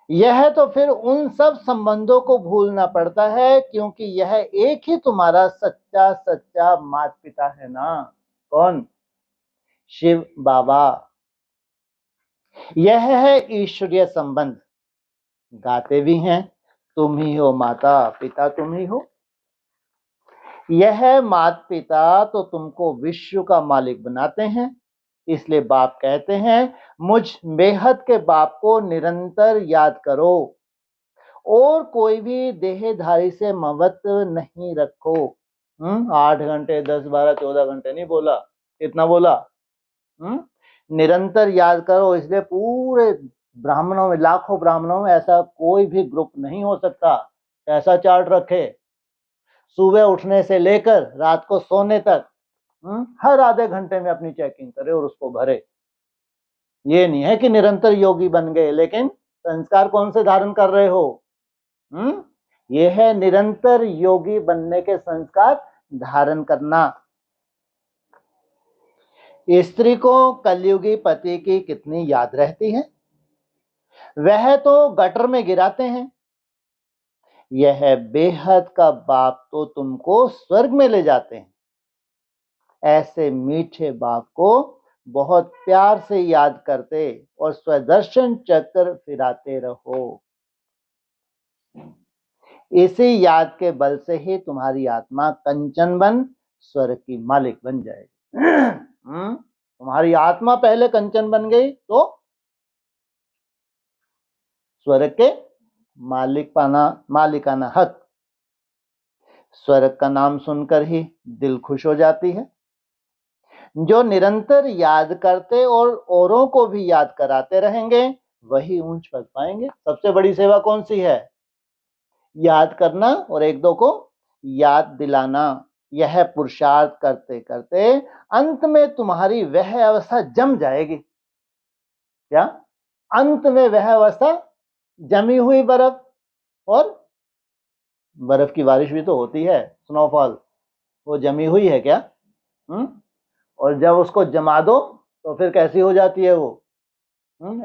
यह तो फिर उन सब संबंधों को भूलना पड़ता है, क्योंकि यह एक ही तुम्हारा सच्चा सच्चा माता पिता है ना। कौन? शिव बाबा। यह है ईश्वरीय संबंध। गाते भी हैं, तुम ही हो माता पिता, तुम ही हो। यह माता पिता तो तुमको विश्व का मालिक बनाते हैं, इसलिए बाप कहते हैं मुझ बेहद के बाप को निरंतर याद करो और कोई भी देहधारी से ममत नहीं रखो। 8 घंटे 10 12 14 घंटे नहीं बोला, कितना बोला? निरंतर याद करो। इसलिए पूरे ब्राह्मणों में, लाखों ब्राह्मणों में ऐसा कोई भी ग्रुप नहीं हो सकता ऐसा चार्ट रखे, सुबह उठने से लेकर रात को सोने तक हर आधे घंटे में अपनी चेकिंग करे और उसको भरे। ये नहीं है कि निरंतर योगी बन गए, लेकिन संस्कार कौन से धारण कर रहे हो? ये है निरंतर योगी बनने के संस्कार धारण करना। स्त्री को कलयुगी पति की कितनी याद रहती है, वह तो गटर में गिराते हैं। यह बेहद का बाप तो तुमको स्वर्ग में ले जाते हैं। ऐसे मीठे बाप को बहुत प्यार से याद करते और स्वदर्शन चक्र फिराते रहो। इसी याद के बल से ही तुम्हारी आत्मा कंचन बन स्वर्ग की मालिक बन जाएगी। तुम्हारी आत्मा पहले कंचन बन गई तो स्वर्ग के मालिकाना हक। स्वर्ग का नाम सुनकर ही दिल खुश हो जाती है। जो निरंतर याद करते और औरों को भी याद कराते रहेंगे वही ऊंच पद पाएंगे। सबसे बड़ी सेवा कौन सी है? याद करना और एक दो को याद दिलाना। यह पुरुषार्थ करते करते अंत में तुम्हारी वह अवस्था जम जाएगी। क्या? अंत में वह अवस्था जमी हुई बर्फ, और बर्फ की बारिश भी तो होती है, स्नोफॉल, वो जमी हुई है क्या? और जब उसको जमा दो तो फिर कैसी हो जाती है वो?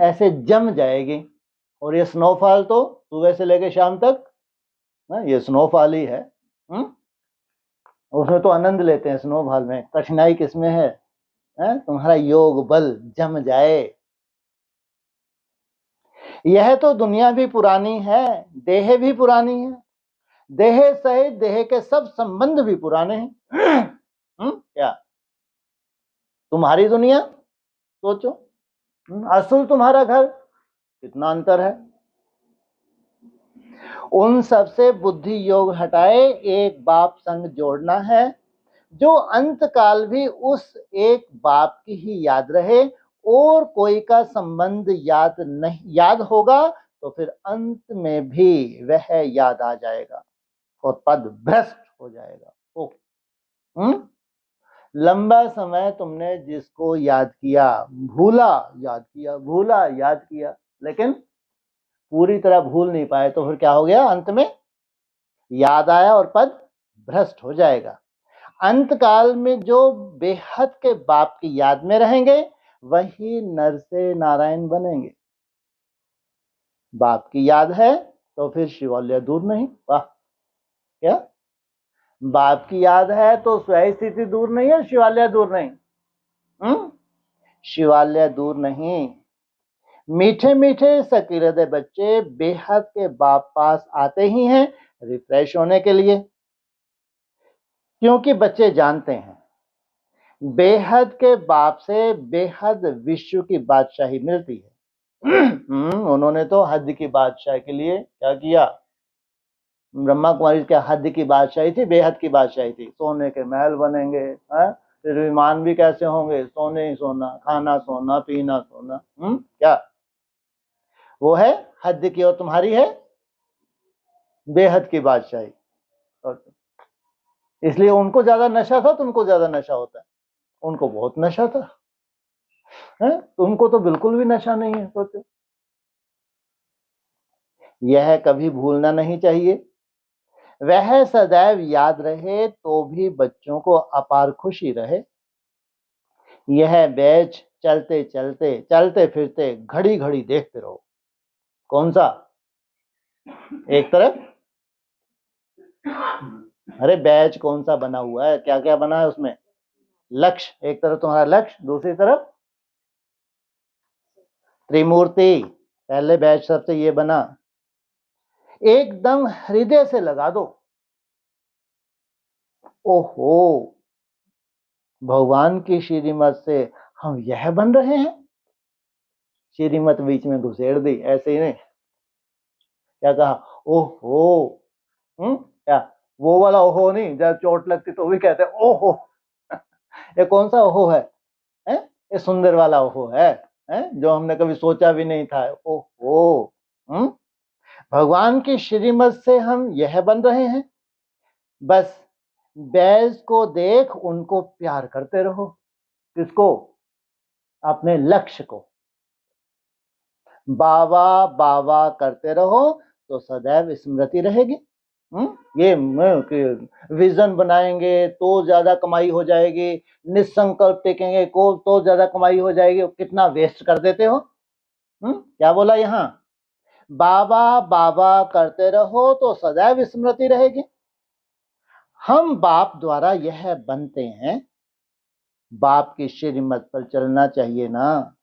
ऐसे जम जाएगी। और ये स्नोफॉल तो सुबह से लेकर शाम तक ये स्नोफॉल ही है। उसमें तो आनंद लेते हैं स्नोफॉल में। कठिनाई किसमें है? तुम्हारा योग बल जम जाए। यह तो दुनिया भी पुरानी है, देह भी पुरानी है, देह सहित देह के सब संबंध भी पुराने हैं। क्या तुम्हारी दुनिया सोचो, असल तुम्हारा घर, कितना अंतर है। उन सबसे बुद्धि योग हटाए एक बाप संग जोड़ना है, जो अंत काल भी उस एक बाप की ही याद रहे और कोई का संबंध याद होगा तो फिर अंत में भी वह याद आ जाएगा और पद भ्रष्ट हो जाएगा। लंबा समय तुमने जिसको याद किया, भूला याद किया, भूला याद किया, लेकिन पूरी तरह भूल नहीं पाए, तो फिर क्या हो गया? अंत में याद आया और पद भ्रष्ट हो जाएगा। अंत काल में जो बेहद के बाप की याद में रहेंगे वही नर से नारायण बनेंगे। बाप की याद है तो फिर शिवालय दूर नहीं। वाह! क्या बाप की याद है तो स्वयं स्थिति दूर नहीं है, शिवालय दूर नहीं। शिवालय दूर नहीं। मीठे मीठे सकीरदे बच्चे बेहद के बाप पास आते ही हैं रिफ्रेश होने के लिए, क्योंकि बच्चे जानते हैं बेहद के बाप से बेहद विश्व की बादशाही मिलती है। उन्होंने तो हद की बादशाही के लिए क्या किया? ब्रह्मा कुमारी क्या हद की बादशाही थी? बेहद की बादशाही थी। सोने के महल बनेंगे, फिर विमान भी कैसे होंगे, सोने ही सोना, खाना सोना, पीना सोना। क्या वो है हद की और तुम्हारी है बेहद की बादशाही। इसलिए उनको ज्यादा नशा था, तुमको ज्यादा नशा होता है। उनको बहुत नशा था, है? तुमको तो बिल्कुल भी नशा नहीं है। सोचो, यह कभी भूलना नहीं चाहिए। वह सदैव याद रहे तो भी बच्चों को अपार खुशी रहे। यह बैच चलते चलते, चलते फिरते, घड़ी घड़ी देखते रहो। कौन सा? एक तरफ, अरे बैच कौन सा बना हुआ है, क्या क्या बना है उसमें? लक्ष्य, एक तरफ तुम्हारा लक्ष्य, दूसरी तरफ त्रिमूर्ति। पहले बैच सबसे ये बना, एकदम हृदय से लगा दो। ओहो, भगवान की श्रीमत से हम यह बन रहे हैं। श्रीमत बीच में घुसेड़ दी, ऐसे ही नहीं, क्या कहा? ओहो। क्या वो वाला ओहो नहीं, जब चोट लगती तो भी कहते ओहो। ये कौन सा ओहो है? ये सुंदर वाला ओहो है, जो हमने कभी सोचा भी नहीं था। ओहो। भगवान की श्रीमत से हम यह बन रहे हैं। बस बैज को देख उनको प्यार करते रहो। किसको? अपने लक्ष्य को। बाबा बाबा करते रहो तो सदैव स्मृति रहेगी। ये विजन बनाएंगे तो ज्यादा कमाई हो जाएगी, निसंकल्प टेकेंगे को तो ज्यादा कमाई हो जाएगी, कितना वेस्ट कर देते हो। क्या बोला यहाँ? बाबा बाबा करते रहो तो सदैव स्मृति रहेगी। हम बाप द्वारा यह बनते हैं, बाप की श्रीमत पर चलना चाहिए ना।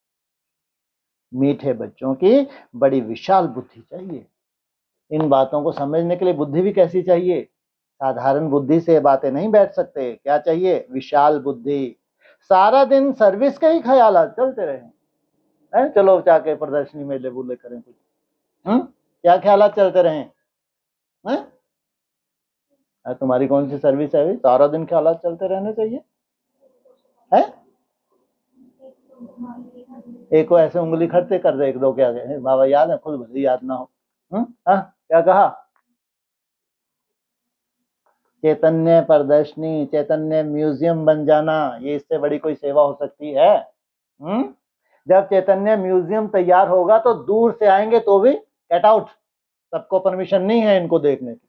मीठे बच्चों की बड़ी विशाल बुद्धि चाहिए। इन बातों को समझने के लिए बुद्धि भी कैसी चाहिए? साधारण बुद्धि से बातें नहीं बैठ सकते। क्या चाहिए? विशाल बुद्धि। सारा दिन सर्विस के ही ख्यालात चलते रहे, चलो जाके प्रदर्शनी मेले बुले करें कुछ, क्या ख्यालात चलते रहे? तुम्हारी कौन सी सर्विस है? सारा दिन ख्यालात चलते रहने चाहिए, है? एक को ऐसे उंगली खड़ते कर दे, एक दो क्या गए बाबा याद है, खुद भले याद ना हो। क्या कहा? चैतन्य प्रदर्शनी, चैतन्य म्यूजियम बन जाना, ये इससे बड़ी कोई सेवा हो सकती है? जब चैतन्य म्यूजियम तैयार होगा तो दूर से आएंगे तो भी गेट आउट, सबको परमिशन नहीं है इनको देखने की।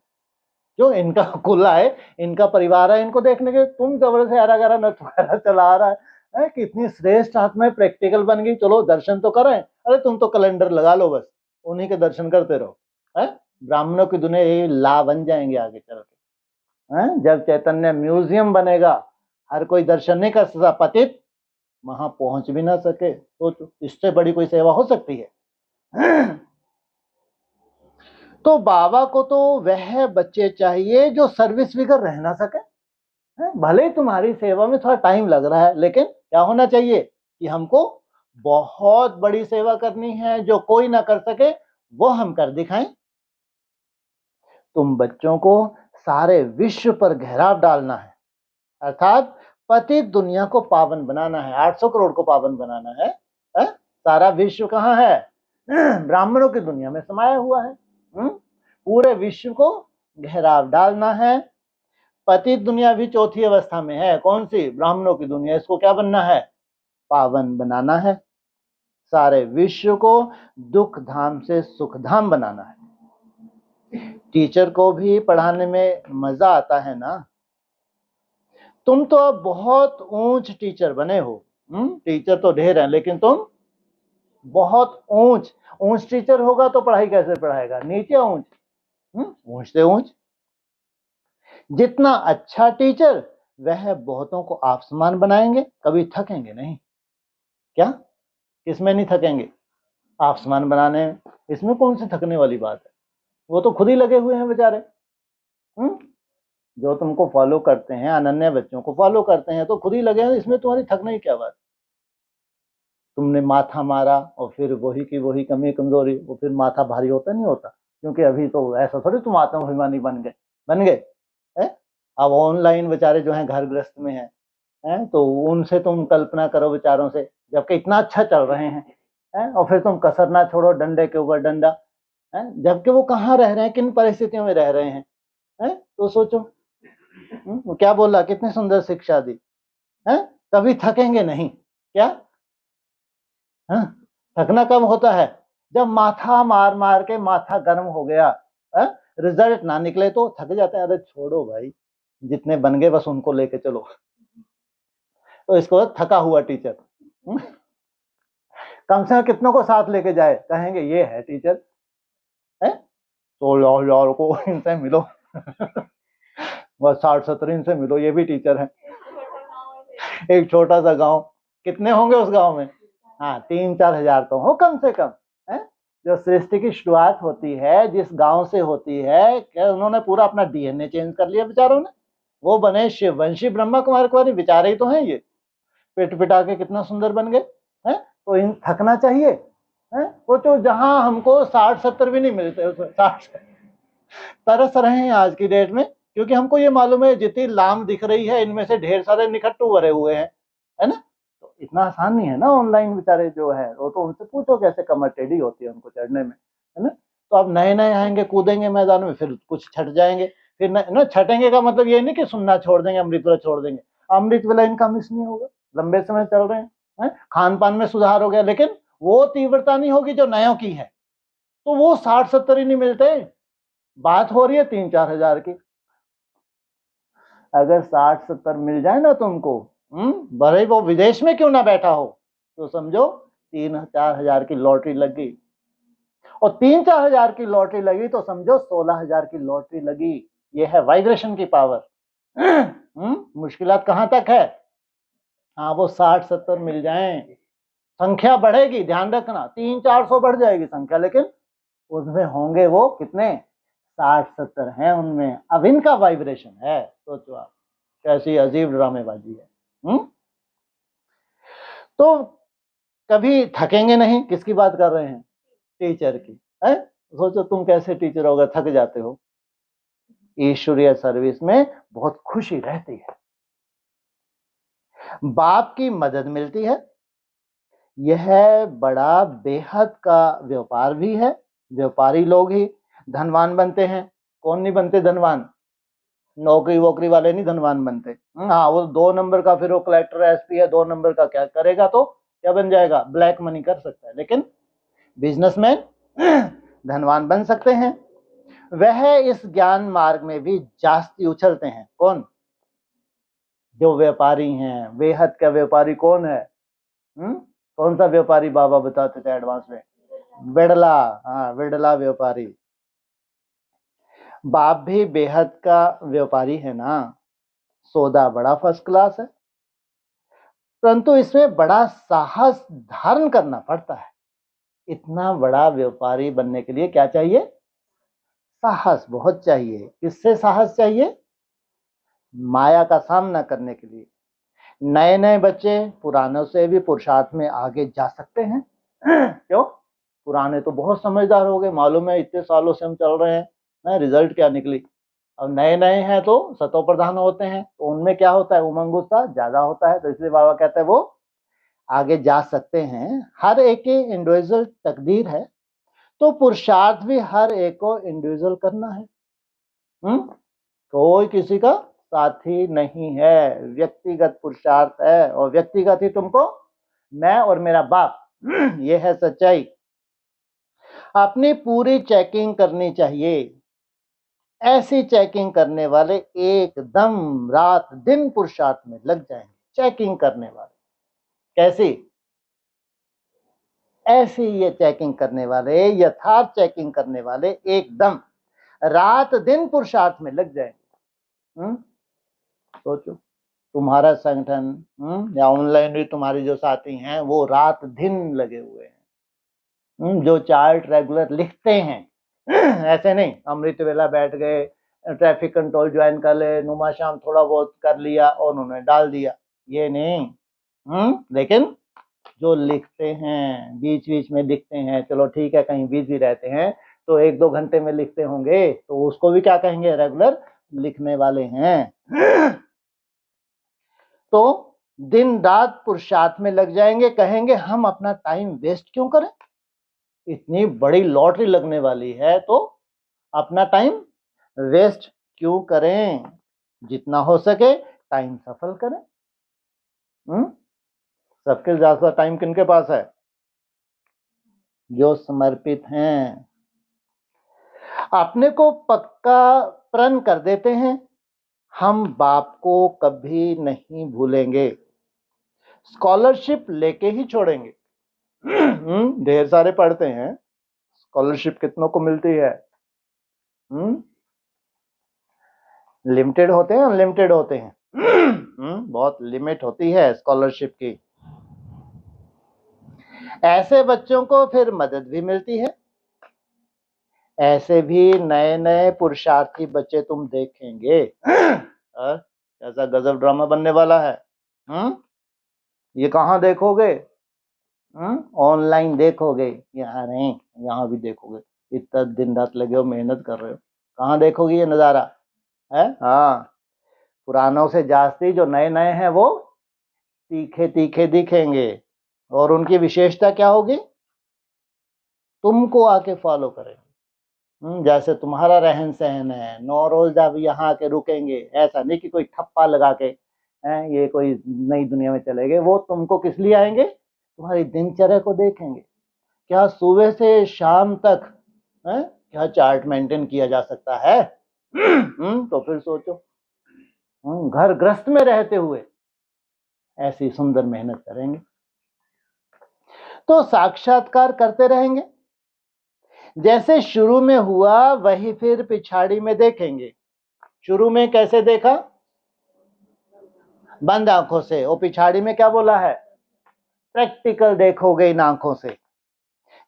जो इनका कुला है, इनका परिवार है, इनको देखने के। तुम जबरदस्ती हरा गरा नट वगैरह चला रहा है, कितनी श्रेष्ठ आत्मा प्रैक्टिकल बन गई। चलो दर्शन तो करें, अरे तुम तो कैलेंडर लगा लो, बस उन्हीं के दर्शन करते रहो। ब्राह्मणों की दुनिया ये ला बन जाएंगे आगे चल के। जब चैतन्य म्यूजियम बनेगा, हर कोई दर्शन नहीं कर सकता, पतित वहां पहुंच भी ना सके, तो इससे बड़ी कोई सेवा हो सकती है? तो बाबा को तो वह बच्चे चाहिए जो सर्विस फिगर रह ना सके। भले ही तुम्हारी सेवा में थोड़ा टाइम लग रहा है, लेकिन क्या होना चाहिए कि हमको बहुत बड़ी सेवा करनी है, जो कोई ना कर सके वो हम कर दिखाएं। तुम बच्चों को सारे विश्व पर घेराव डालना है, अर्थात पतित दुनिया को पावन बनाना है। 800 करोड़ को पावन बनाना है। सारा विश्व कहाँ है? ब्राह्मणों की दुनिया में समाया हुआ है। पूरे विश्व को घेराव डालना है। पतित दुनिया भी चौथी अवस्था में है, कौन सी? ब्राह्मणों की दुनिया। इसको क्या बनना है? पावन बनाना है। सारे विश्व को दुख धाम से सुख धाम बनाना है। टीचर को भी पढ़ाने में मजा आता है ना। तुम तो अब बहुत ऊंच टीचर बने हो। टीचर तो ढेर हैं, लेकिन तुम बहुत ऊंच टीचर होगा तो पढ़ाई कैसे पढ़ाएगा? नीचे ऊंच, ऊंच से ऊंच। जितना अच्छा टीचर, वह बहुतों को आप समान बनाएंगे, कभी थकेंगे नहीं। क्या? किसमें नहीं थकेंगे? आप समान बनाने में। इसमें कौन सी थकने वाली बात है? वो तो खुद ही लगे हुए हैं बेचारे। जो तुमको फॉलो करते हैं, अनन्य बच्चों को फॉलो करते हैं, तो खुद ही लगे हैं। इसमें तुम्हारी थकने की क्या बात? तुमने माथा मारा और फिर वही की वही कमी कमजोरी, वो फिर माथा भारी होता नहीं होता? क्योंकि अभी तो ऐसा थोड़ी तुम आत्माभिमानी बन गए। अब ऑनलाइन बेचारे जो हैं घर गृहस्थ में हैं, हैं, तो उनसे तुम कल्पना करो बेचारों से, जबकि इतना अच्छा चल रहे हैं, और फिर तुम कसरना छोड़ो, डंडे के ऊपर डंडा, जबकि वो कहाँ रह रहे हैं, किन परिस्थितियों में रह रहे हैं, तो सोचो। वो क्या बोला, कितनी सुंदर शिक्षा दी है, कभी थकेंगे नहीं। क्या है? थकना कब होता है, जब माथा मार मार के माथा गर्म हो गया, रिजल्ट ना निकले तो थक जाते हैं। अरे छोड़ो भाई, जितने बन गए बस उनको लेके चलो। तो इसको थका हुआ टीचर। कम से कम कितनों को साथ लेके जाए, कहेंगे ये है टीचर है, तो यार को इनसे मिलो। बस 60-70 इनसे मिलो, ये भी टीचर है। एक छोटा सा गांव, कितने होंगे उस गांव में, हाँ 3-4 हजार तो हो कम से कम, है? जो सृष्टि की शुरुआत होती है जिस गांव से होती है, क्या उन्होंने पूरा अपना डीएनए चेंज कर लिया बेचारों ने, वो बने शिववंशी ब्रह्मा कुमार कुमारी, बेचारे ही तो हैं ये, पेट पिटा के कितना सुंदर बन गए हैं। तो इन थकना चाहिए, है? सोचो जहां हमको 60-70 भी नहीं मिलते, 60 तरस रहे हैं आज की डेट में, क्योंकि हमको ये मालूम है जितनी लाम दिख रही है इनमें से ढेर सारे निकट्टू भरे हुए हैं, है ना। तो इतना आसान नहीं है ना ऑनलाइन, बेचारे जो है वो तो उनसे पूछो कैसे कमर टेढ़ी होती है उनको चढ़ने में, है ना। तो अब नए नए आएंगे, कूदेंगे मैदान में, फिर कुछ छट जाएंगे, फिर ना छटेंगे का मतलब ये नहीं कि सुनना छोड़ देंगे, अमृत वाला छोड़ देंगे, अमृत वाला इनका मिस नहीं होगा, लंबे समय चल रहे हैं, खान पान में सुधार हो गया, लेकिन वो तीव्रता नहीं होगी जो नयों की है, तो वो 60-70 ही नहीं मिलते। बात हो रही है 3-4 हजार की, अगर 60-70 मिल जाए ना तुमको, भले वो विदेश में क्यों ना बैठा हो, तो समझो 3-4 हजार की लॉटरी लग गई, और 3-4 हजार की लॉटरी लगी तो समझो 16 हजार की लॉटरी लगी। ये है वाइब्रेशन की पावर। मुश्किलात कहां तक है, हाँ वो 60-70 मिल जाएं, संख्या बढ़ेगी, ध्यान रखना 300-400 बढ़ जाएगी संख्या, लेकिन उसमें होंगे वो कितने, 60-70 हैं उनमें, अब इनका वाइब्रेशन है, सोचो आप कैसी अजीब ड्रामेबाजी है। तो कभी थकेंगे नहीं, किसकी बात कर रहे हैं, टीचर की, है? सोचो तुम कैसे टीचर होगा, थक जाते हो, ईश्वरीय सर्विस में बहुत खुशी रहती है, बाप की मदद मिलती है, यह बड़ा बेहद का व्यापार भी है, व्यापारी लोग ही धनवान बनते हैं, कौन नहीं बनते धनवान, नौकरी वोकरी वाले नहीं धनवान बनते। हाँ वो 2 नंबर का, फिर वो कलेक्टर एसपी है, 2 नंबर का क्या करेगा, तो क्या बन जाएगा, ब्लैक मनी कर सकता है, लेकिन बिजनेसमैन धनवान बन सकते हैं। वह इस ज्ञान मार्ग में भी जास्ती उछलते हैं, कौन, जो व्यापारी हैं, बेहद का व्यापारी कौन है, कौन सा व्यापारी बाबा बताते थे एडवांस में, बिड़ला, हाँ बिड़ला व्यापारी। बाप भी बेहद का व्यापारी है ना, सौदा बड़ा फर्स्ट क्लास है, परंतु इसमें बड़ा साहस धारण करना पड़ता है। इतना बड़ा व्यापारी बनने के लिए क्या चाहिए, साहस बहुत चाहिए। किससे साहस चाहिए, माया का सामना करने के लिए। नए नए बच्चे पुरानों से भी पुरुषार्थ में आगे जा सकते हैं। क्यों, पुराने तो बहुत समझदार हो गए, मालूम है इतने सालों से हम चल रहे हैं, रिजल्ट क्या निकली। अब नए नए हैं तो सतो प्रधान होते हैं, तो उनमें क्या होता है, उमंग उत्साह ज्यादा होता है, तो इसलिए बाबा कहते हैं वो आगे जा सकते हैं। हर एक की इंडिविजुअल तकदीर है, तो पुरुषार्थ भी हर एक को इंडिविजुअल करना है। कोई किसी का साथी नहीं है, व्यक्तिगत पुरुषार्थ है, और व्यक्तिगत ही तुमको मैं और मेरा बाप, ये है सच्चाई। अपनी पूरी चेकिंग करनी चाहिए, ऐसी चेकिंग करने वाले एकदम रात दिन पुरुषार्थ में लग जाएंगे, चेकिंग करने वाले। कैसी, ऐसी ये चेकिंग करने वाले, यथार्थ चेकिंग करने वाले एकदम रात दिन पुरुषार्थ में लग जाएंगे। सोचो तुम्हारा संगठन या ऑनलाइन भी तुम्हारे जो साथी हैं वो रात दिन लगे हुए हैं, जो चार्ट रेगुलर लिखते हैं। ऐसे नहीं अमृत वेला बैठ गए, ट्रैफिक कंट्रोल ज्वाइन कर ले, नुमा शाम थोड़ा बहुत कर लिया और उन्होंने डाल दिया, ये नहीं। लेकिन जो लिखते हैं, बीच बीच में लिखते हैं, चलो ठीक है कहीं बिजी रहते हैं तो 1-2 घंटे में लिखते होंगे, तो उसको भी क्या कहेंगे, रेगुलर लिखने वाले हैं। तो दिन रात पुरुषार्थ में लग जाएंगे, कहेंगे हम अपना टाइम वेस्ट क्यों करें, इतनी बड़ी लॉटरी लगने वाली है तो अपना टाइम वेस्ट क्यों करें, जितना हो सके टाइम सफल करें। सबके ज्यादा टाइम किनके पास है, जो समर्पित हैं, अपने को पक्का प्रण कर देते हैं हम बाप को कभी नहीं भूलेंगे, स्कॉलरशिप लेके ही छोड़ेंगे। ढेर सारे पढ़ते हैं, स्कॉलरशिप कितनों को मिलती है, लिमिटेड होते हैं अनलिमिटेड होते हैं, बहुत लिमिट होती है स्कॉलरशिप की। ऐसे बच्चों को फिर मदद भी मिलती है, ऐसे भी नए नए पुरुषार्थी बच्चे तुम देखेंगे। कैसा गजब ड्रामा बनने वाला है। ये कहाँ देखोगे, ऑनलाइन देखोगे, यहाँ नहीं यहाँ भी देखोगे, इतना दिन रात लगे हो मेहनत कर रहे हो, कहाँ देखोगे ये नज़ारा है। हाँ, पुरानों से जास्ती जो नए नए हैं वो तीखे तीखे दिखेंगे, और उनकी विशेषता क्या होगी, तुमको आके फॉलो करेंगे। जैसे तुम्हारा रहन सहन है, 9 रोज अब यहाँ आके रुकेंगे, ऐसा नहीं कि कोई ठप्पा लगा के ये कोई नई दुनिया में चले गए, वो तुमको किस लिए आएंगे, तुम्हारी दिनचर्या को देखेंगे, क्या सुबह से शाम तक क्या चार्ट मेंटेन किया जा सकता है। तो फिर सोचो, घर गृहस्थ में रहते हुए ऐसी सुंदर मेहनत करेंगे, तो साक्षात्कार करते रहेंगे, जैसे शुरू में हुआ वही फिर पिछाड़ी में देखेंगे। शुरू में कैसे देखा, बंद आंखों से, और पिछाड़ी में क्या बोला है, प्रैक्टिकल देखोगे इन आंखों से।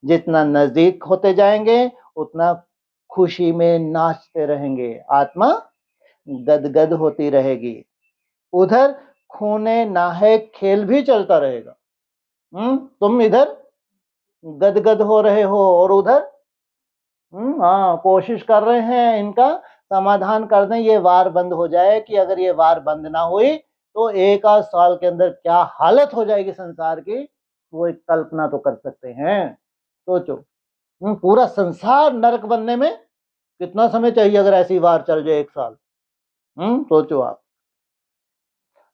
जितना नजदीक होते जाएंगे उतना खुशी में नाचते रहेंगे, आत्मा गदगद होती रहेगी, उधर खूने नाहे खेल भी चलता रहेगा। तुम इधर गदगद हो रहे हो और उधर हाँ कोशिश कर रहे हैं इनका समाधान कर दें, ये वार बंद हो जाए, कि अगर ये वार बंद ना हुई तो 1 आध साल के अंदर क्या हालत हो जाएगी संसार की, वो एक कल्पना तो कर सकते हैं। सोचो, पूरा संसार नरक बनने में कितना समय चाहिए अगर ऐसी वार चल जाए 1 साल। सोचो आप,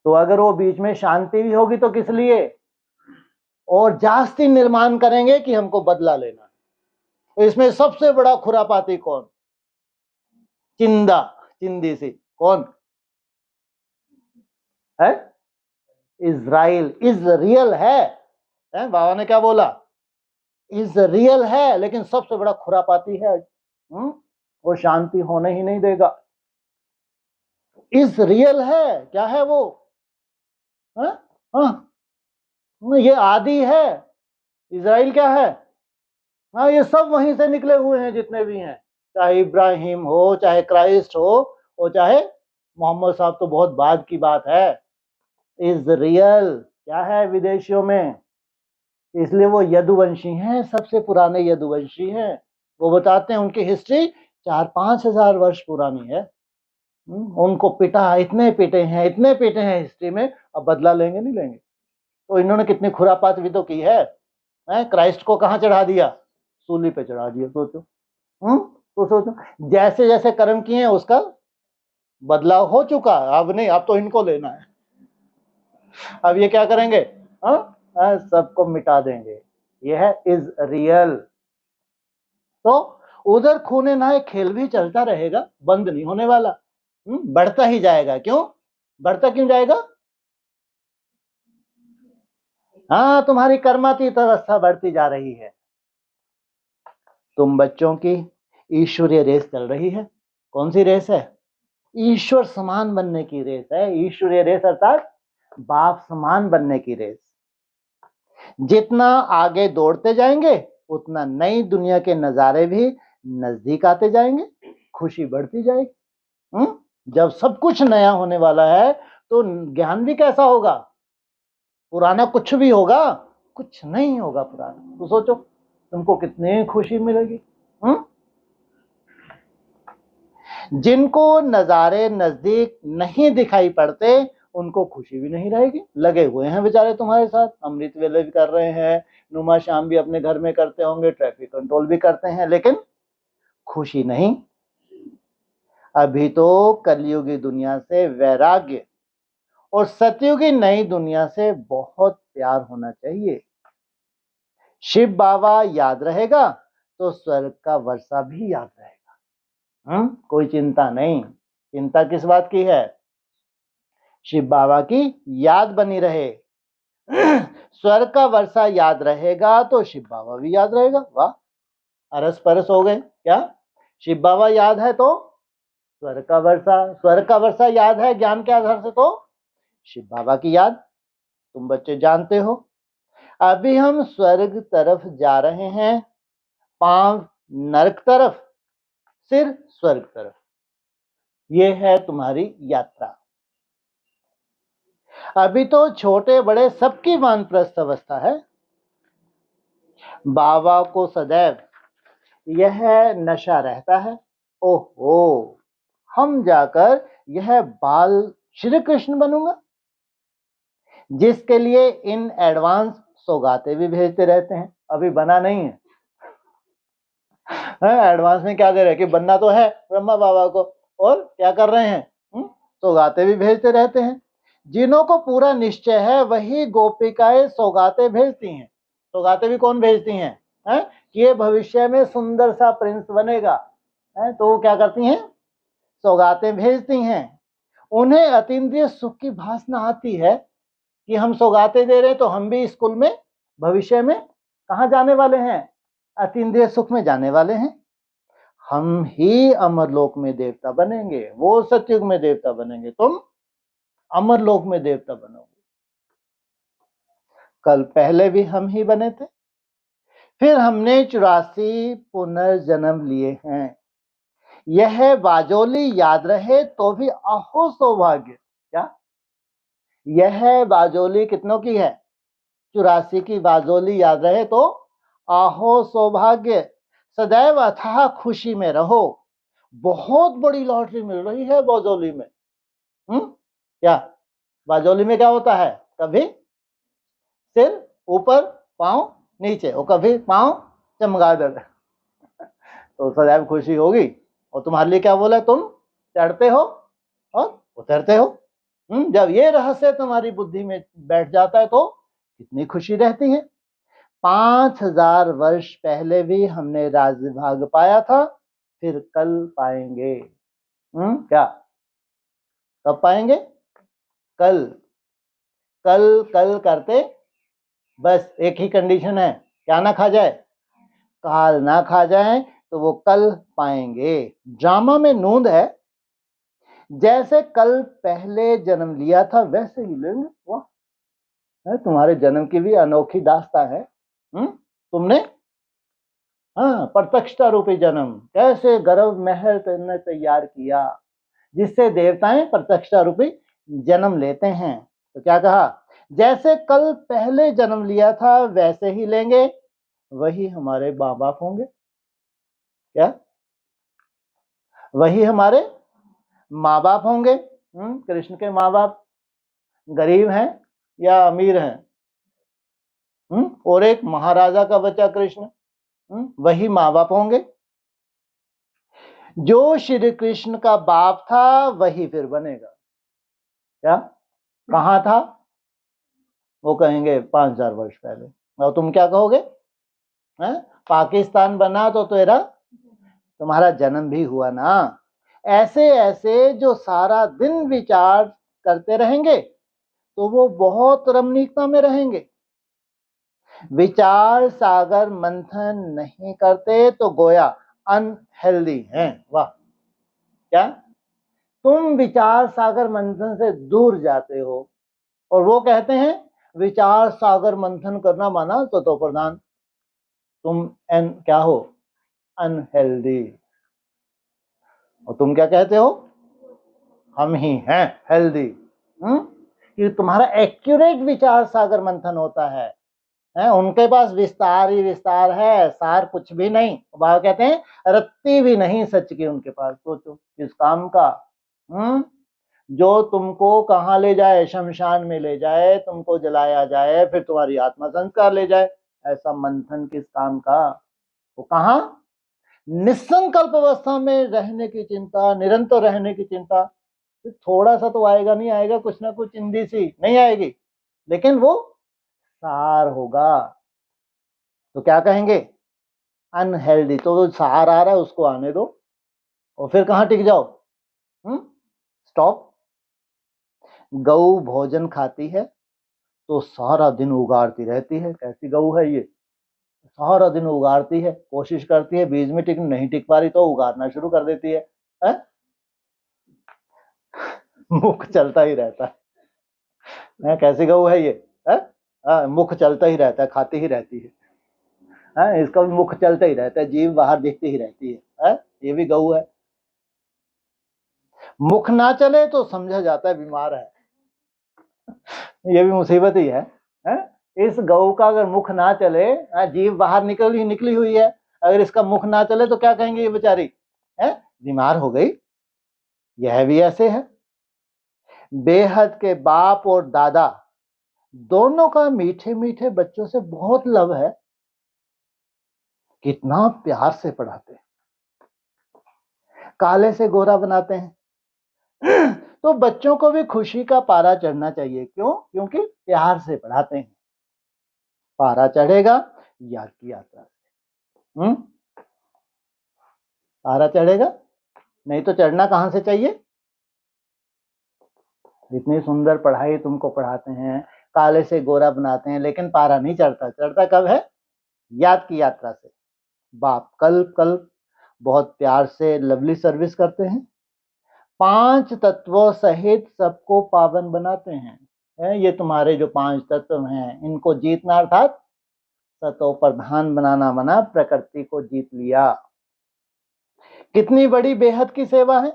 तो अगर वो बीच में शांति भी होगी तो किस लिए, और जास्ती निर्माण करेंगे कि हमको बदला लेना। तो इसमें सबसे बड़ा खुरापाती कौन, चिंदी सी कौन है, इजराइल। इज रियल है, बाबा ने क्या बोला, इज रियल है, लेकिन सबसे बड़ा खुरापाती है, वो शांति होने ही नहीं देगा। इज रियल है, क्या है वो, ये आदि है, इजराइल क्या है, हाँ ये सब वहीं से निकले हुए हैं जितने भी हैं, चाहे इब्राहिम हो, चाहे क्राइस्ट हो, और चाहे मोहम्मद साहब तो बहुत बाद की बात है। इज रियल क्या है विदेशियों में, इसलिए वो यदुवंशी हैं, सबसे पुराने यदुवंशी हैं। वो बताते हैं उनकी हिस्ट्री 4-5 हजार वर्ष पुरानी है। उनको पिटा, इतने पिटे हैं हिस्ट्री में, अब बदला लेंगे नहीं लेंगे। तो इन्होंने कितनी खुरापात भी तो की है, क्राइस्ट को कहाँ चढ़ा दिया, सूली पे चढ़ा दिया। सोचो, तो सोचो जैसे जैसे कर्म किए हैं उसका बदलाव हो चुका, अब नहीं, अब तो इनको लेना है, अब ये क्या करेंगे, सबको मिटा देंगे। ये है इज रियल। तो उधर खूने नहाए खेल भी चलता रहेगा, बंद नहीं होने वाला, बढ़ता ही जाएगा। क्यों बढ़ता, क्यों जाएगा, हाँ तुम्हारी कर्मातीत अवस्था बढ़ती जा रही है, तुम बच्चों की ईश्वरीय रेस चल रही है। कौन सी रेस है, ईश्वर समान बनने की रेस है। ईश्वरीय रेस अर्थात बाप समान बनने की रेस। जितना आगे दौड़ते जाएंगे उतना नई दुनिया के नजारे भी नजदीक आते जाएंगे, खुशी बढ़ती जाएगी। जब सब कुछ नया होने वाला है तो ज्ञान भी कैसा होगा, पुराना कुछ भी होगा, कुछ नहीं होगा पुराना। तो सोचो तुमको कितनी खुशी मिलेगी। जिनको नजारे नजदीक नहीं दिखाई पड़ते उनको खुशी भी नहीं रहेगी। लगे हुए हैं बेचारे तुम्हारे साथ, अमृत वेले भी कर रहे हैं, नुमा शाम भी अपने घर में करते होंगे, ट्रैफिक कंट्रोल भी करते हैं, लेकिन खुशी नहीं। अभी तो कलयुगी दुनिया से वैराग्य और सतयुगी नई दुनिया से बहुत प्यार होना चाहिए। शिव बाबा याद रहेगा तो स्वर्ग का वर्षा भी याद रहेगा। कोई चिंता नहीं। चिंता किस बात की है? शिव बाबा की याद बनी रहे। स्वर्ग का वर्षा याद रहेगा तो शिव बाबा भी याद रहेगा। वाह, अरस परस हो गए क्या? शिव बाबा याद है तो स्वर्ग का वर्षा याद है ज्ञान के आधार से तो शिव बाबा की याद। तुम बच्चे जानते हो, अभी हम स्वर्ग तरफ जा रहे हैं, पांव नरक तरफ, सिर स्वर्ग तरफ। ये है तुम्हारी यात्रा। अभी तो छोटे बड़े सबकी वानप्रस्थ अवस्था है। बाबा को सदैव यह नशा रहता है, ओहो हम जाकर यह बाल श्री कृष्ण बनूंगा, जिसके लिए इन एडवांस सौगातें भी भेजते रहते हैं। अभी बना नहीं है, एडवांस में क्या दे रहे हैं कि बनना तो है ब्रह्मा बाबा को, और क्या कर रहे हैं? सौगातें भी भेजते रहते हैं। जिन्हों को पूरा निश्चय है वही गोपिकाएं सौगातें भेजती हैं। सौगातें भी कौन भेजती हैं? कि ये भविष्य में सुंदर सा प्रिंस बनेगा, तो वो क्या करती हैं? सौगातें भेजती हैं। उन्हें अतीन्द्रिय सुख की भासना आती है कि हम सौगातें दे रहे हैं तो हम भी स्कूल में भविष्य में कहाँ जाने वाले हैं? अतीन्द्रिय सुख में जाने वाले हैं। हम ही अमरलोक में देवता बनेंगे, वो सतयुग में देवता बनेंगे, तुम अमरलोक में देवता बनोगे। कल पहले भी हम ही बने थे, फिर हमने 84 पुनर्जन्म लिए हैं। यह बाजोली याद रहे तो भी अहो सौभाग्य। क्या यह बाजोली कितनों की है? 84 की बाजोली याद रहे तो आहो सौभाग्य। सदैव अथाह खुशी में रहो। बहुत बड़ी लॉटरी मिल रही है बाजोली में। क्या बाजोली में क्या होता है? कभी सिर ऊपर पांव नीचे और कभी पांव चमगादड़। तो सदैव खुशी होगी। और तुम्हारे लिए क्या बोला? तुम चढ़ते हो और उतरते हो। जब ये रहस्य तुम्हारी बुद्धि में बैठ जाता है तो कितनी खुशी रहती है। 5000 वर्ष पहले भी हमने राज्य भाग पाया था, फिर कल पाएंगे। क्या कब पाएंगे? कल। कल कल करते बस एक ही कंडीशन है, क्या ना खा जाए? काल ना खा जाए तो वो कल पाएंगे। ड्रामा में नूंद है, जैसे कल पहले जन्म लिया था वैसे ही लेंगे। वाह, तुम्हारे जन्म की भी अनोखी दास्तां है। तुमने प्रत्यक्षता रूपी जन्म कैसे गर्भ महल तुमने तैयार किया, जिससे देवताएं प्रत्यक्षता रूपी जन्म लेते हैं। तो क्या कहा? जैसे कल पहले जन्म लिया था वैसे ही लेंगे। वही हमारे माँ बाप होंगे। क्या वही हमारे माँ बाप होंगे? कृष्ण के माँ बाप गरीब हैं या अमीर हैं? और एक महाराजा का बच्चा कृष्ण, वही माँ बाप होंगे। जो श्री कृष्ण का बाप था वही फिर बनेगा। क्या कहाँ था? वो कहेंगे 5000 वर्ष पहले। और तुम क्या कहोगे? पाकिस्तान बना तो तेरा तुम्हारा जन्म भी हुआ ना। ऐसे ऐसे जो सारा दिन विचार करते रहेंगे तो वो बहुत रमणीकता में रहेंगे। विचार सागर मंथन नहीं करते तो गोया अनहेल्दी हैं। वाह, क्या तुम विचार सागर मंथन से दूर जाते हो और वो कहते हैं विचार सागर मंथन करना माना तो प्रधान। तुम क्या हो? अनहेल्दी। और तुम क्या कहते हो? हम ही हैं हेल्दी। कि तुम्हारा एक्यूरेट विचार सागर मंथन होता है। उनके पास विस्तार ही विस्तार है, सार कुछ भी नहीं। बाबा कहते हैं रत्ती भी नहीं सच की उनके पास। सोचो किस काम का। जो तुमको कहाँ ले जाए, शमशान में ले जाए, तुमको जलाया जाए, फिर तुम्हारी आत्मा संस्कार ले जाए। ऐसा मंथन किस काम का? वो कहाँ? निसंकल्प अवस्था में रहने की चिंता, निरंतर रहने की चिंता। थोड़ा सा तो आएगा, नहीं आएगा, कुछ ना कुछ इंदी सी नहीं आएगी, लेकिन वो सार होगा। तो क्या कहेंगे? अनहेल्दी। तो सार आ रहा है उसको आने दो, और फिर कहाँ टिक जाओ? स्टॉप। गऊ भोजन खाती है तो सारा दिन उगाड़ती रहती है। कैसी गऊ है ये? सारा दिन उगाड़ती है, कोशिश करती है, बीज में टिक नहीं टिक पा रही तो उगाड़ना शुरू कर देती है? मुख चलता ही रहता है। कैसी गऊ है ये? मुख चलता ही रहता है, खाती ही रहती है। इसका भी मुख चलता ही रहता है, जीभ बाहर दिखती ही रहती है। ये भी गऊ है। मुख ना चले तो समझा जाता है बीमार है। ये भी मुसीबत ही है? इस गऊ का अगर मुख ना चले, जीभ बाहर निकली हुई है, अगर इसका मुख ना चले तो क्या कहेंगे ये बेचारी? बीमार हो गई। यह भी ऐसे है। बेहद के बाप और दादा दोनों का मीठे मीठे बच्चों से बहुत लव है। कितना प्यार से पढ़ाते हैं, काले से गोरा बनाते हैं। तो बच्चों को भी खुशी का पारा चढ़ना चाहिए। क्यों? क्योंकि प्यार से पढ़ाते हैं। पारा चढ़ेगा याद की यात्रा से। पारा चढ़ेगा, नहीं तो चढ़ना कहां से चाहिए? इतनी सुंदर पढ़ाई तुमको पढ़ाते हैं, काले से गोरा बनाते हैं, लेकिन पारा नहीं चढ़ता। चढ़ता कब है? याद की यात्रा से। बाप कल कल बहुत प्यार से लवली सर्विस करते हैं, 5 तत्वों सहित सबको पावन बनाते हैं। ये तुम्हारे जो 5 तत्व हैं, इनको जीतना, अर्थात सतो प्रधान बनाना मना, प्रकृति को जीत लिया। कितनी बड़ी बेहद की सेवा है।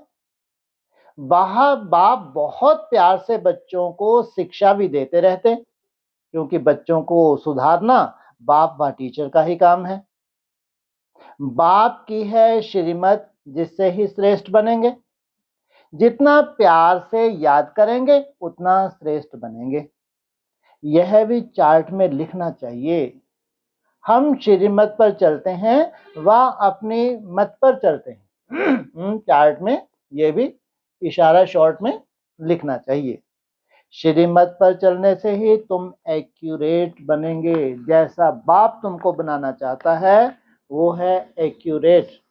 बाप बहुत प्यार से बच्चों को शिक्षा भी देते रहते, क्योंकि बच्चों को सुधारना बाप व टीचर का ही काम है। बाप की है श्रीमत, जिससे ही श्रेष्ठ बनेंगे। जितना प्यार से याद करेंगे उतना श्रेष्ठ बनेंगे। यह भी चार्ट में लिखना चाहिए। हम श्रीमत पर चलते हैं, वह अपनी मत पर चलते हैं। चार्ट में यह भी इशारा शॉर्ट में लिखना चाहिए। श्रीमत पर चलने से ही तुम एक्यूरेट बनेंगे। जैसा बाप तुमको बनाना चाहता है वो है एक्यूरेट।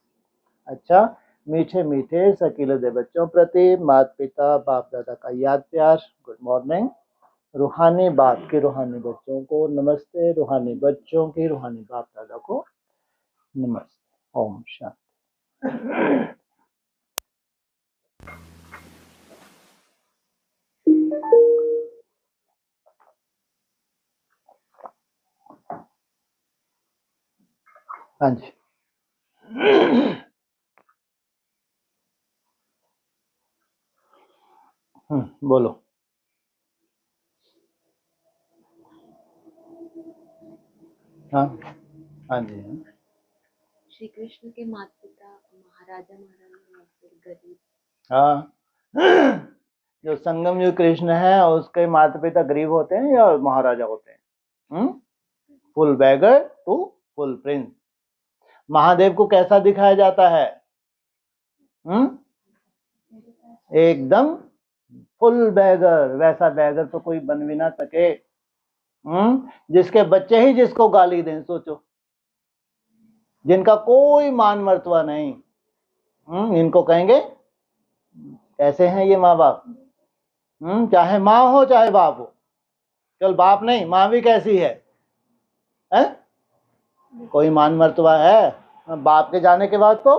अच्छा, मीठे मीठे सकीले दे बच्चों प्रति माता पिता बाप दादा का याद प्यार। Good morning. रूहानी बाप के रूहानी बच्चों को नमस्ते, रूहानी बच्चों की रूहानी बाप दादा को नमस्ते। ओम शांति। हाँ जी। बोलो। हाँ हाँ जी। श्री कृष्ण के माता पिता महाराजा महारानी या फिर गरीब? हाँ, जो संगम युग कृष्ण है उसके माता पिता गरीब होते हैं या महाराजा होते हैं? Full beggar to full prince. Mahadev को कैसा दिखाया जाता है? एकदम फुल बैगर। वैसा बैगर तो कोई बन भी ना सके। जिसके बच्चे ही जिसको गाली दें, सोचो। जिनका कोई मान मर्तबा नहीं। इनको कहेंगे कैसे हैं ये माँ बाप? चाहे माँ हो चाहे बाप हो। चल बाप नहीं, माँ भी कैसी है? कोई मान मर्तबा है? बाप के जाने के बाद तो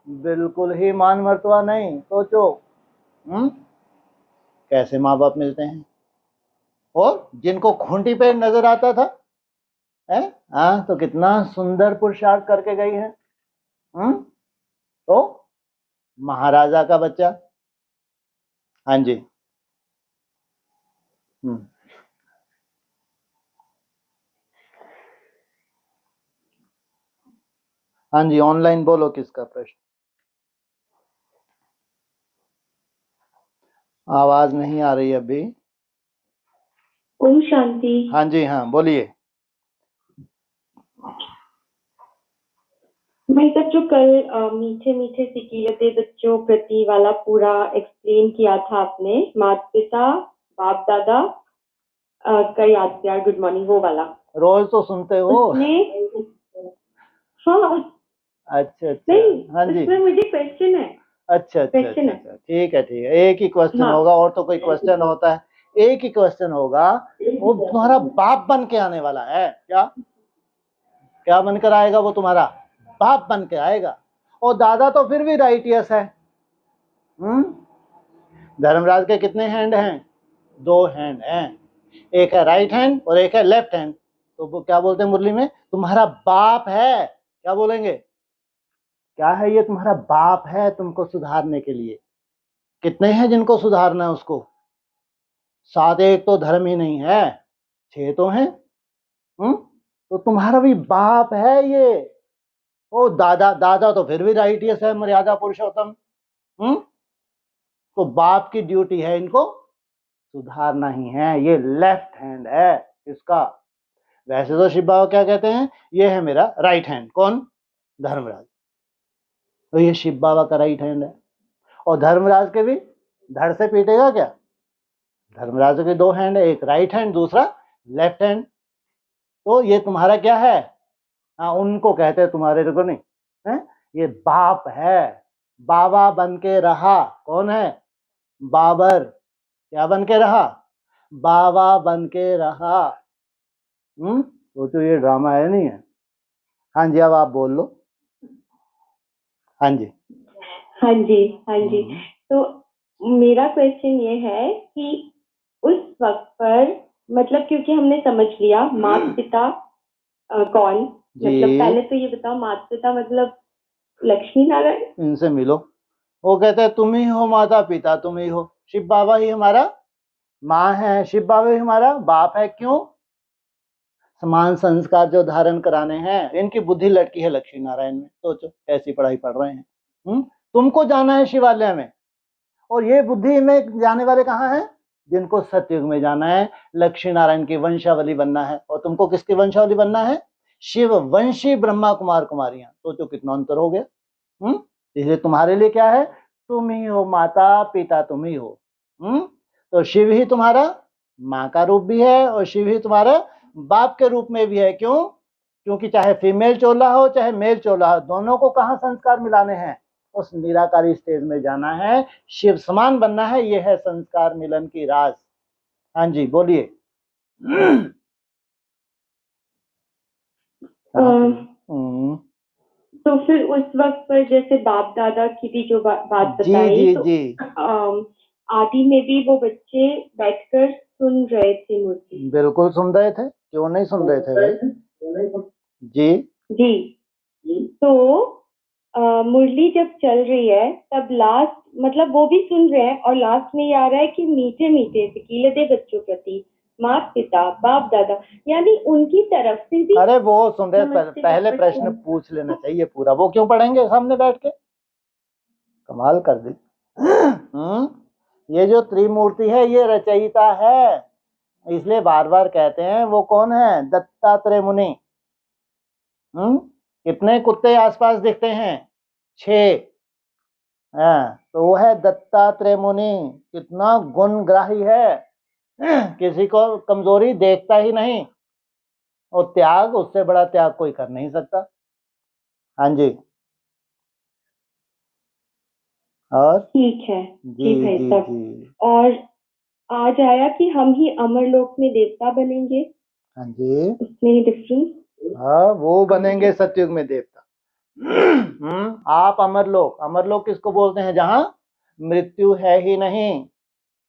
बिल्कुल ही मान मर्तबा नहीं। सोचो कैसे माँ बाप मिलते हैं। और जिनको खूंटी पे नजर आता था, तो कितना सुंदर पुरुषार्थ करके गई है। तो महाराजा का बच्चा। हाँ जी। हाँ जी, ऑनलाइन बोलो किसका प्रश्न? आवाज नहीं आ रही अभी। ओम शांति। हाँ जी, हाँ बोलिए। भाई साहब, जो कल मीठे मीठे सिकीलते बच्चों प्रति वाला पूरा एक्सप्लेन किया था आपने, माता पिता बाप दादा का याद प्यार गुड मॉर्निंग, वो वाला रोज तो सुनते हो। उसमें हाँ अच्छा अच्छा। नहीं, हाँ जी। उसमें मुझे क्वेश्चन है। अच्छा अच्छा क्वेश्चन अच्छा है। अच्छा, ठीक है ठीक है। एक ही क्वेश्चन हाँ होगा, और तो कोई क्वेश्चन होता है? एक ही क्वेश्चन होगा। वो तुम्हारा बाप बन के आने वाला है क्या? क्या बनकर आएगा वो? तुम्हारा बाप बन के आएगा। और दादा तो फिर भी राइटियस है। धर्मराज के कितने हैंड हैं? दो हैंड हैं। एक है राइट हैंड और एक है लेफ्ट हैंड। तो वो क्या बोलते हैं मुरली में? तुम्हारा बाप है। क्या बोलेंगे? क्या है ये? तुम्हारा बाप है तुमको सुधारने के लिए। कितने हैं जिनको सुधारना है उसको? 7, एक तो धर्म ही नहीं है, 6 तो हैं। तो तुम्हारा भी बाप है ये। ओ दादा, दादा तो फिर भी राइटियस है, मर्यादा पुरुषोत्तम। हम्म तो बाप की ड्यूटी है इनको सुधारना ही है। ये लेफ्ट हैंड है इसका। वैसे तो शिव बाबा क्या कहते हैं? ये है मेरा राइट हैंड। कौन? धर्मराज। तो ये शिव बाबा का राइट हैंड है। और धर्मराज के भी धड़ से पीटेगा क्या? धर्मराज के दो हैंड है, एक राइट हैंड, दूसरा लेफ्ट हैंड। तो ये तुम्हारा क्या है? हाँ, उनको कहते हैं, तुम्हारे को नहीं है। ये बाप है। बाबा बन के रहा। कौन है? बाबर। क्या बन के रहा? बाबा बन के रहा। वो तो ये ड्रामा है नहीं है। हाँ जी, अब आप बोल लो। हाँ जी। हाँ जी। हाँ जी। तो मेरा क्वेश्चन ये है कि उस वक्त पर, मतलब क्योंकि हमने समझ लिया माता पिता कौन, मतलब पहले जी, तो ये बताओ, माता पिता मतलब लक्ष्मी नारायण। इनसे मिलो। वो कहते हैं तुम ही हो माता पिता, तुम ही हो। शिव बाबा ही हमारा माँ है, शिव बाबा ही हमारा बाप है। क्यों? समान संस्कार जो धारण कराने हैं। इनकी बुद्धि लटकी है लक्ष्मी नारायण में। सोचो कैसी पढ़ाई पढ़ रहे हैं। तुमको जाना है शिवालय में, और ये बुद्धि में जाने वाले कहाँ हैं? जिनको सतयुग में जाना है, लक्ष्मी नारायण की वंशावली बनना है। और तुमको किसकी वंशावली बनना है? शिव वंशी ब्रह्मा कुमार कुमारियां। सोचो कितना अंतर हो गया। इसलिए तुम्हारे लिए क्या है? तुम ही हो माता पिता, तुम ही हो। तो शिव ही तुम्हारा माँ का रूप भी है, और शिव ही तुम्हारा बाप के रूप में भी है। क्यों? क्योंकि चाहे फीमेल चोला हो चाहे मेल चोला हो, दोनों को कहाँ संस्कार मिलाने हैं? उस निराकारी स्टेज में जाना है, शिव समान बनना है। ये है संस्कार मिलन की राज। हाँ जी, बोलिए। तो फिर उस वक्त पर जैसे बाप दादा की भी जो बात जी बताई, जी तो जी, आदि में भी वो बच्चे बैठकर सुन रहे थे मूर्ति। बिल्कुल सुन रहे थे। क्यों नहीं सुन रहे थे भाई? जी जी। तो मुरली जब चल रही है तब लास्ट, मतलब वो भी सुन रहे हैं, और लास्ट में ये आ रहा है कि मीठे मीठे सिकीलते बच्चों प्रति माता पिता बाप दादा, यानी उनकी तरफ से भी अरे वो सुन रहे, नमस्ते पहले प्रश्न बच्चों। पूछ लेना चाहिए पूरा। वो क्यों पढ़ेंगे सामने बैठ के? कमाल कर दी। ये जो त्रिमूर्ति है ये रचयिता है। इसलिए बार बार कहते हैं वो कौन है? दत्तात्रेय मुनि। कितने कुत्ते आसपास दिखते हैं? 6। हाँ, तो वो है दत्तात्रेय मुनि। कितना गुणग्राही है। किसी को कमजोरी देखता ही नहीं। और त्याग, उससे बड़ा त्याग कोई कर नहीं सकता। हाँ जी। और ठीक है। जी जी भाई जी साहब। जी। और आज आया कि हम ही अमरलोक में देवता बनेंगे, हाँ जी। उसमें ही डिफरेंस। हाँ, वो बनेंगे सतयुग में देवता। आप अमरलोक, अमरलोक किसको बोलते हैं? जहां मृत्यु है ही नहीं।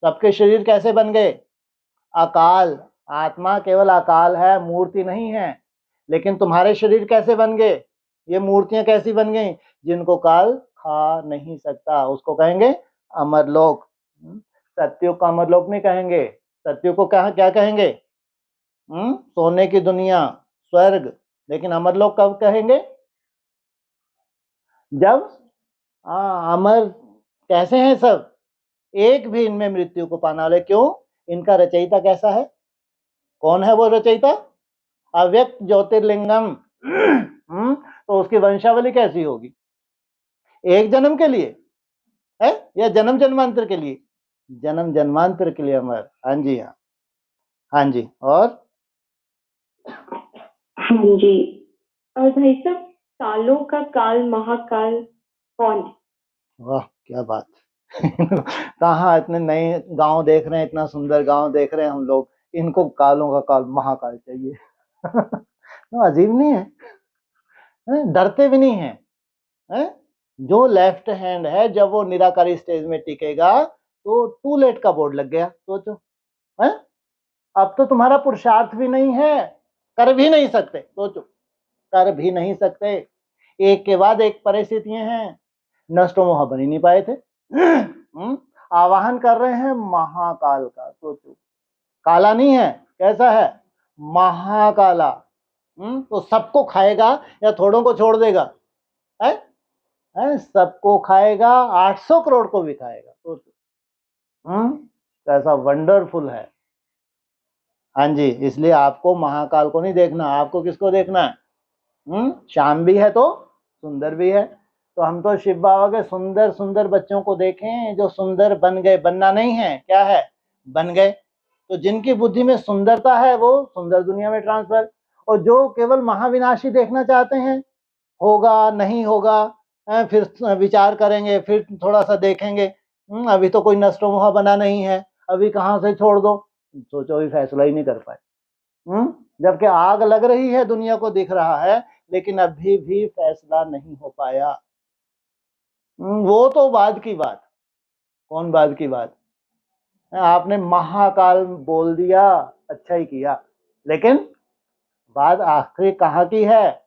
सबके शरीर कैसे बन गए? अकाल। आत्मा केवल अकाल है, मूर्ति नहीं है। लेकिन तुम्हारे शरीर कैसे बन गए? ये मूर्तियां कैसी बन गई? जिनको काल खा नहीं सकता, उसको कहेंगे अमरलोक। सत्युग को अमरलोक नहीं कहेंगे। सत्युग को क्या कहेंगे? सोने की दुनिया, स्वर्ग। लेकिन अमरलोक कब कहेंगे? जब अमर कैसे हैं सब? एक भी इनमें मृत्यु को पाना वाले। क्यों? इनका रचयिता कैसा है? कौन है वो रचयिता? अव्यक्त ज्योतिर्लिंगम। तो उसकी वंशावली कैसी होगी? एक जन्म के लिए है या जन्म जन्मांतर के लिए? जन्म जन्मांतर के लिए अमर। हाँ जी, हाँ, हाँ जी। और हाँ जी। और भाई साहब, कालों का काल महाकाल कौन है? वाह, क्या बात। कहाँ इतने नए गांव देख रहे हैं, इतना सुंदर गांव देख रहे हैं हम लोग, इनको कालों का काल महाकाल चाहिए। तो अजीब नहीं है? डरते भी नहीं है, हैं? जो लेफ्ट हैंड है, जब वो निराकारी स्टेज में टिकेगा तो टू लेट का बोर्ड लग गया। सोचो, हैं? अब तो तुम्हारा पुरुषार्थ भी नहीं है, कर भी नहीं सकते। सोचो, कर भी नहीं सकते। एक के बाद एक परिस्थितियां हैं, नष्टो मोह बन ही नहीं पाए थे। आवाहन कर रहे हैं महाकाल का। सोचो, काला नहीं है, कैसा है? महाकाला। तो सबको खाएगा या थोड़ों को छोड़ देगा? है? सबको खाएगा, 800 करोड़ को भी खाएगा। सोचो, कैसा वंडरफुल है। हाँ जी, इसलिए आपको महाकाल को नहीं देखना, आपको किसको देखना है? श्याम भी है तो सुंदर भी है। तो हम तो शिव बाबा के सुंदर सुंदर बच्चों को देखें, जो सुंदर बन गए। बनना नहीं है, क्या है? बन गए। तो जिनकी बुद्धि में सुंदरता है वो सुंदर दुनिया में ट्रांसफर, और जो केवल महाविनाशी देखना चाहते हैं, होगा नहीं होगा, फिर विचार करेंगे, फिर थोड़ा सा देखेंगे, अभी तो कोई नष्टो मोह बना नहीं है, अभी कहाँ से छोड़ दो। सोचो, भी फैसला ही नहीं कर पाए। जबकि आग लग रही है, दुनिया को दिख रहा है, लेकिन अभी भी फैसला नहीं हो पाया। वो तो बाद की बात। कौन बाद की बात? आपने महाकाल बोल दिया, अच्छा ही किया, लेकिन बात आखिरी कहाँ की है?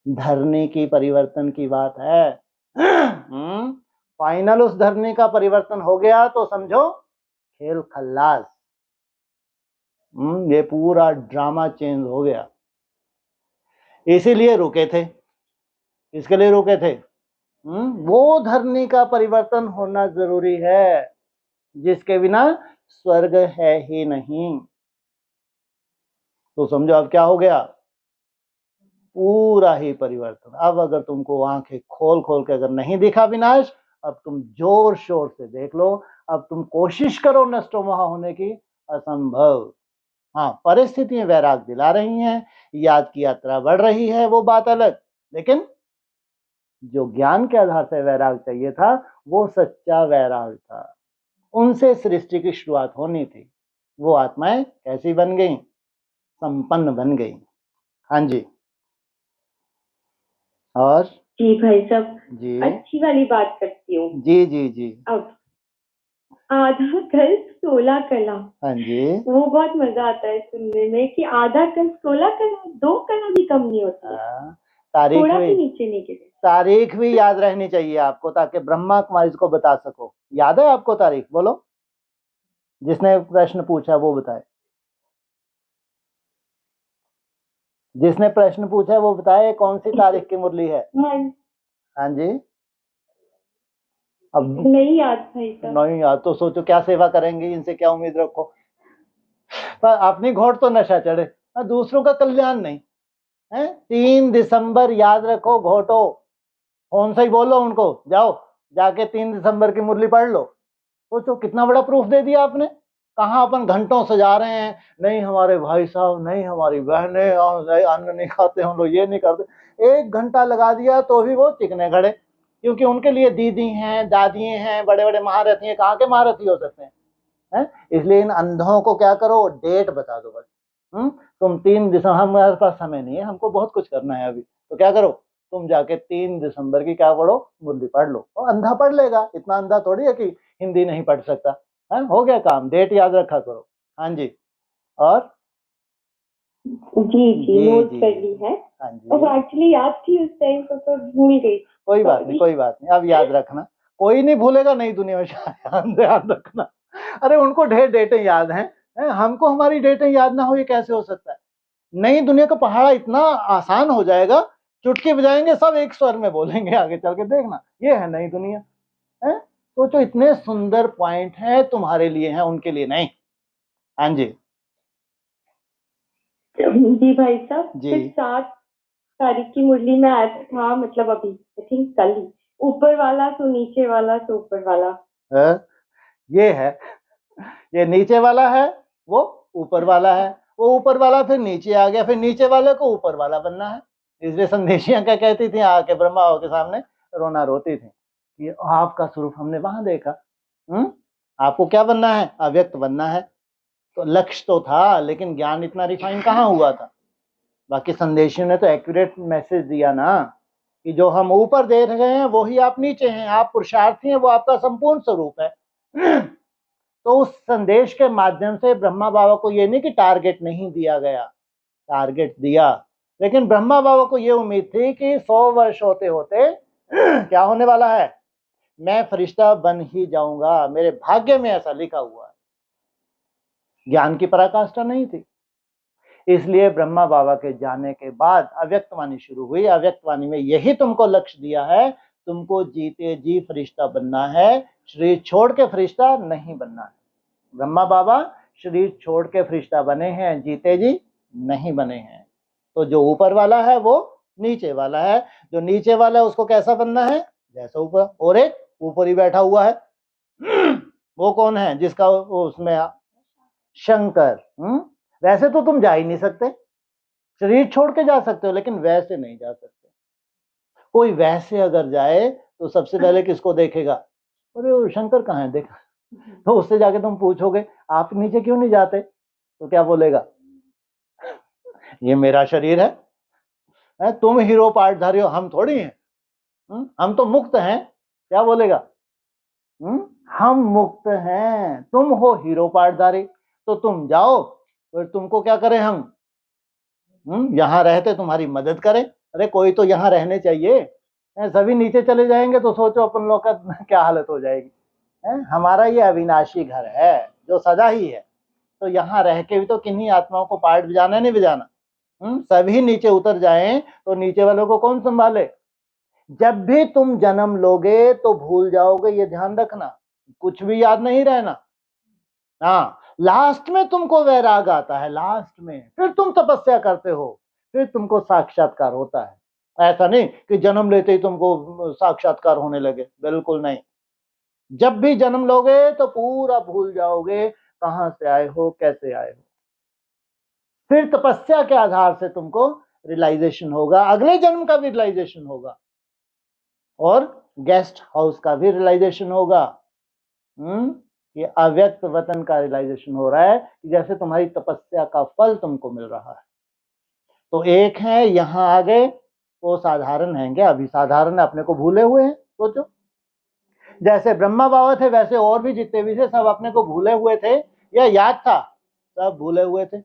धरनी की परिवर्तन की बात है। फाइनल उस धरनी का परिवर्तन हो गया तो समझो खेल खल्लास। ये पूरा ड्रामा चेंज हो गया। इसीलिए रुके थे। इसके लिए रुके थे, वो धरनी का परिवर्तन होना जरूरी है, जिसके बिना स्वर्ग है ही नहीं। तो समझो अब क्या हो गया? पूरा ही परिवर्तन। अब अगर तुमको आंखें खोल खोल के अगर नहीं दिखा विनाश, अब तुम जोर शोर से देख लो। अब तुम कोशिश करो नष्टो मोह होने की, असंभव। हाँ, परिस्थितियां वैराग दिला रही हैं, याद की यात्रा बढ़ रही है, वो बात अलग। लेकिन जो ज्ञान के आधार से वैराग चाहिए था, वो सच्चा वैराग था। उनसे सृष्टि की शुरुआत होनी थी। वो आत्माएं कैसी बन गई? संपन्न बन गई। हाँ जी। और जी भाई साहब, जी अच्छी वाली बात करती हूँ। जी जी जी। अब आधा कल 16 कला। हाँ जी। वो बहुत मजा आता है सुनने में कि आधा कल 16 कला, 2 कला भी कम नहीं होती, तारीख थोड़ा भी भी, नीचे नहीं गिरे। तारीख भी याद रहनी चाहिए आपको, ताकि ब्रह्मा कुमारी को बता सको। याद है आपको तारीख? बोलो, जिसने प्रश्न पूछा वो बताए। जिसने प्रश्न पूछा वो बताए कौन सी तारीख की मुरली है। हाँ जी। अब नहीं याद भाई साहब। नहीं याद तो सोचो क्या सेवा करेंगे, इनसे क्या उम्मीद रखो? पर अपनी घोट तो नशा चढ़े, दूसरों का कल्याण नहीं है। 3 दिसंबर याद रखो, घोटो। फोन से ही बोलो उनको, जाओ जाके 3 दिसंबर की मुरली पढ़ लो। सोचो कितना बड़ा प्रूफ दे दिया आपने। कहाँ अपन घंटों सजा रहे हैं, नहीं हमारे भाई साहब, नहीं हमारी बहनें, अन्न नहीं खाते हम लोग, ये नहीं करते। 1 घंटा लगा दिया तो भी वो चिकने खड़े, क्योंकि उनके लिए दीदी हैं, दादी हैं, बड़े बड़े महारथी हैं। कहाँ के महारथी हो सकते हैं? इसलिए इन अंधों को क्या करो, डेट बता दो बस। तुम 3 दिसंबर, हमारे पास समय नहीं है, हमको बहुत कुछ करना है अभी, तो क्या करो, तुम जाके 3 दिसंबर की क्या पढ़ो, मुरली पढ़ लो। और अंधा पढ़ लेगा, इतना अंधा थोड़ी है कि हिंदी नहीं पढ़ सकता है। हो गया काम, डेट याद रखा करो। हाँ जी। और जी जी, नोट कर ली है। हाँ जी। और एक्चुअली याद थी उस टाइम तो भूल गई। कोई बात नहीं, कोई बात नहीं, अब याद रखना। कोई नहीं भूलेगा नई दुनिया में, याद रखना। अरे उनको ढेर डेटें याद हैं, हमको हमारी डेटें याद ना हो, ये कैसे हो सकता है? नई दुनिया का पहाड़ा इतना आसान हो जाएगा, चुटकी बजाएंगे सब एक स्वर में बोलेंगे, आगे चल के देखना, ये है नई दुनिया है। सोचो इतने सुंदर पॉइंट हैं, तुम्हारे लिए हैं, उनके लिए नहीं। हाँ जी जी भाई साहब, जी। फिर 7 तारीख की मुरली में आया था, मतलब अभी आई थिंक कल ही, ऊपर वाला तो नीचे वाला तो ऊपर वाला। ये है, ये नीचे वाला है, वो ऊपर वाला है, वो ऊपर वाला फिर नीचे आ गया, फिर नीचे वाले को ऊपर वाला बनना है। इसलिए संदेशियां क्या कहती थी आके ब्रह्मा बाबा के सामने रोना रोती थी कि आपका स्वरूप हमने वहां देखा। आपको क्या बनना है? अव्यक्त बनना है। तो लक्ष्य तो था, लेकिन ज्ञान इतना रिफाइन कहाँ हुआ था। बाकी संदेशियों ने तो एक्यूरेट मैसेज दिया ना कि जो हम ऊपर देख रहे हैं वही आप नीचे हैं, आप पुरुषार्थी हैं, वो आपका संपूर्ण स्वरूप है। तो उस संदेश के माध्यम से ब्रह्मा बाबा को ये नहीं कि टारगेट नहीं दिया गया, टारगेट दिया, लेकिन ब्रह्मा बाबा को ये उम्मीद थी कि 100 वर्ष होते होते क्या होने वाला है, मैं फरिश्ता बन ही जाऊंगा, मेरे भाग्य में ऐसा लिखा हुआ है। ज्ञान की पराकाष्ठा नहीं थी। इसलिए ब्रह्मा बाबा के जाने के बाद अव्यक्तवाणी शुरू हुई। अव्यक्तवाणी में यही तुमको लक्ष्य दिया है, तुमको जीते जी फरिश्ता बनना है, शरीर छोड़ के फरिश्ता नहीं बनना है। ब्रह्मा बाबा शरीर छोड़ के फरिश्ता बने हैं, जीते जी नहीं बने हैं। तो जो ऊपर वाला है वो नीचे वाला है, जो नीचे वाला है उसको कैसा बनना है? जैसा ऊपर। और एक ऊपर ही बैठा हुआ है, वो कौन है? जिसका उसमें शंकर। वैसे तो तुम जा ही नहीं सकते, शरीर छोड़ के जा सकते हो, लेकिन वैसे नहीं जा सकते। कोई वैसे अगर जाए तो सबसे पहले किसको देखेगा? अरे वो शंकर कहाँ है, देखा। तो उससे जाके तुम पूछोगे आप नीचे क्यों नहीं जाते, तो क्या बोलेगा? ये मेरा शरीर है, तुम हीरो पार्टधारी हो, हम थोड़ी हैं, हम तो मुक्त हैं। क्या बोलेगा? हम मुक्त हैं, तुम हो हीरो पार्टधारी, तो तुम जाओ, फिर तुमको क्या करें हम? यहाँ रहते तुम्हारी मदद करें। अरे कोई तो यहाँ रहने चाहिए। सभी नीचे चले जाएंगे तो सोचो अपन लोग का क्या हालत हो जाएगी। हमारा ये अविनाशी घर है जो सदा ही है, तो यहाँ रह के भी तो किन्हीं आत्माओं को पार्ट बजाना नहीं बजाना। सभी नीचे उतर जाएं तो नीचे वालों को कौन संभाले? जब भी तुम जन्म लोगे तो भूल जाओगे, ये ध्यान रखना, कुछ भी याद नहीं रहना। हाँ, लास्ट में तुमको वैराग आता है, लास्ट में फिर तुम तपस्या करते हो, फिर तुमको साक्षात्कार होता है। ऐसा नहीं कि जन्म लेते ही तुमको साक्षात्कार होने लगे, बिल्कुल नहीं। जब भी जन्म लोगे तो पूरा भूल जाओगे कहां से आए हो, कैसे आए हो। फिर तपस्या के आधार से तुमको रियलाइजेशन होगा, अगले जन्म का भी रियलाइजेशन होगा, और गेस्ट हाउस का भी रियलाइजेशन होगा। ये अव्यक्त वतन का रियलाइजेशन हो रहा है कि जैसे तुम्हारी तपस्या का फल तुमको मिल रहा है। तो एक है यहाँ आ गए, वो साधारण है क्या? अभी साधारण अपने को भूले हुए हैं। सोचो, जैसे ब्रह्मा बाबा थे वैसे और भी जितने भी थे सब अपने को भूले हुए थे, या याद था? सब भूले हुए थे।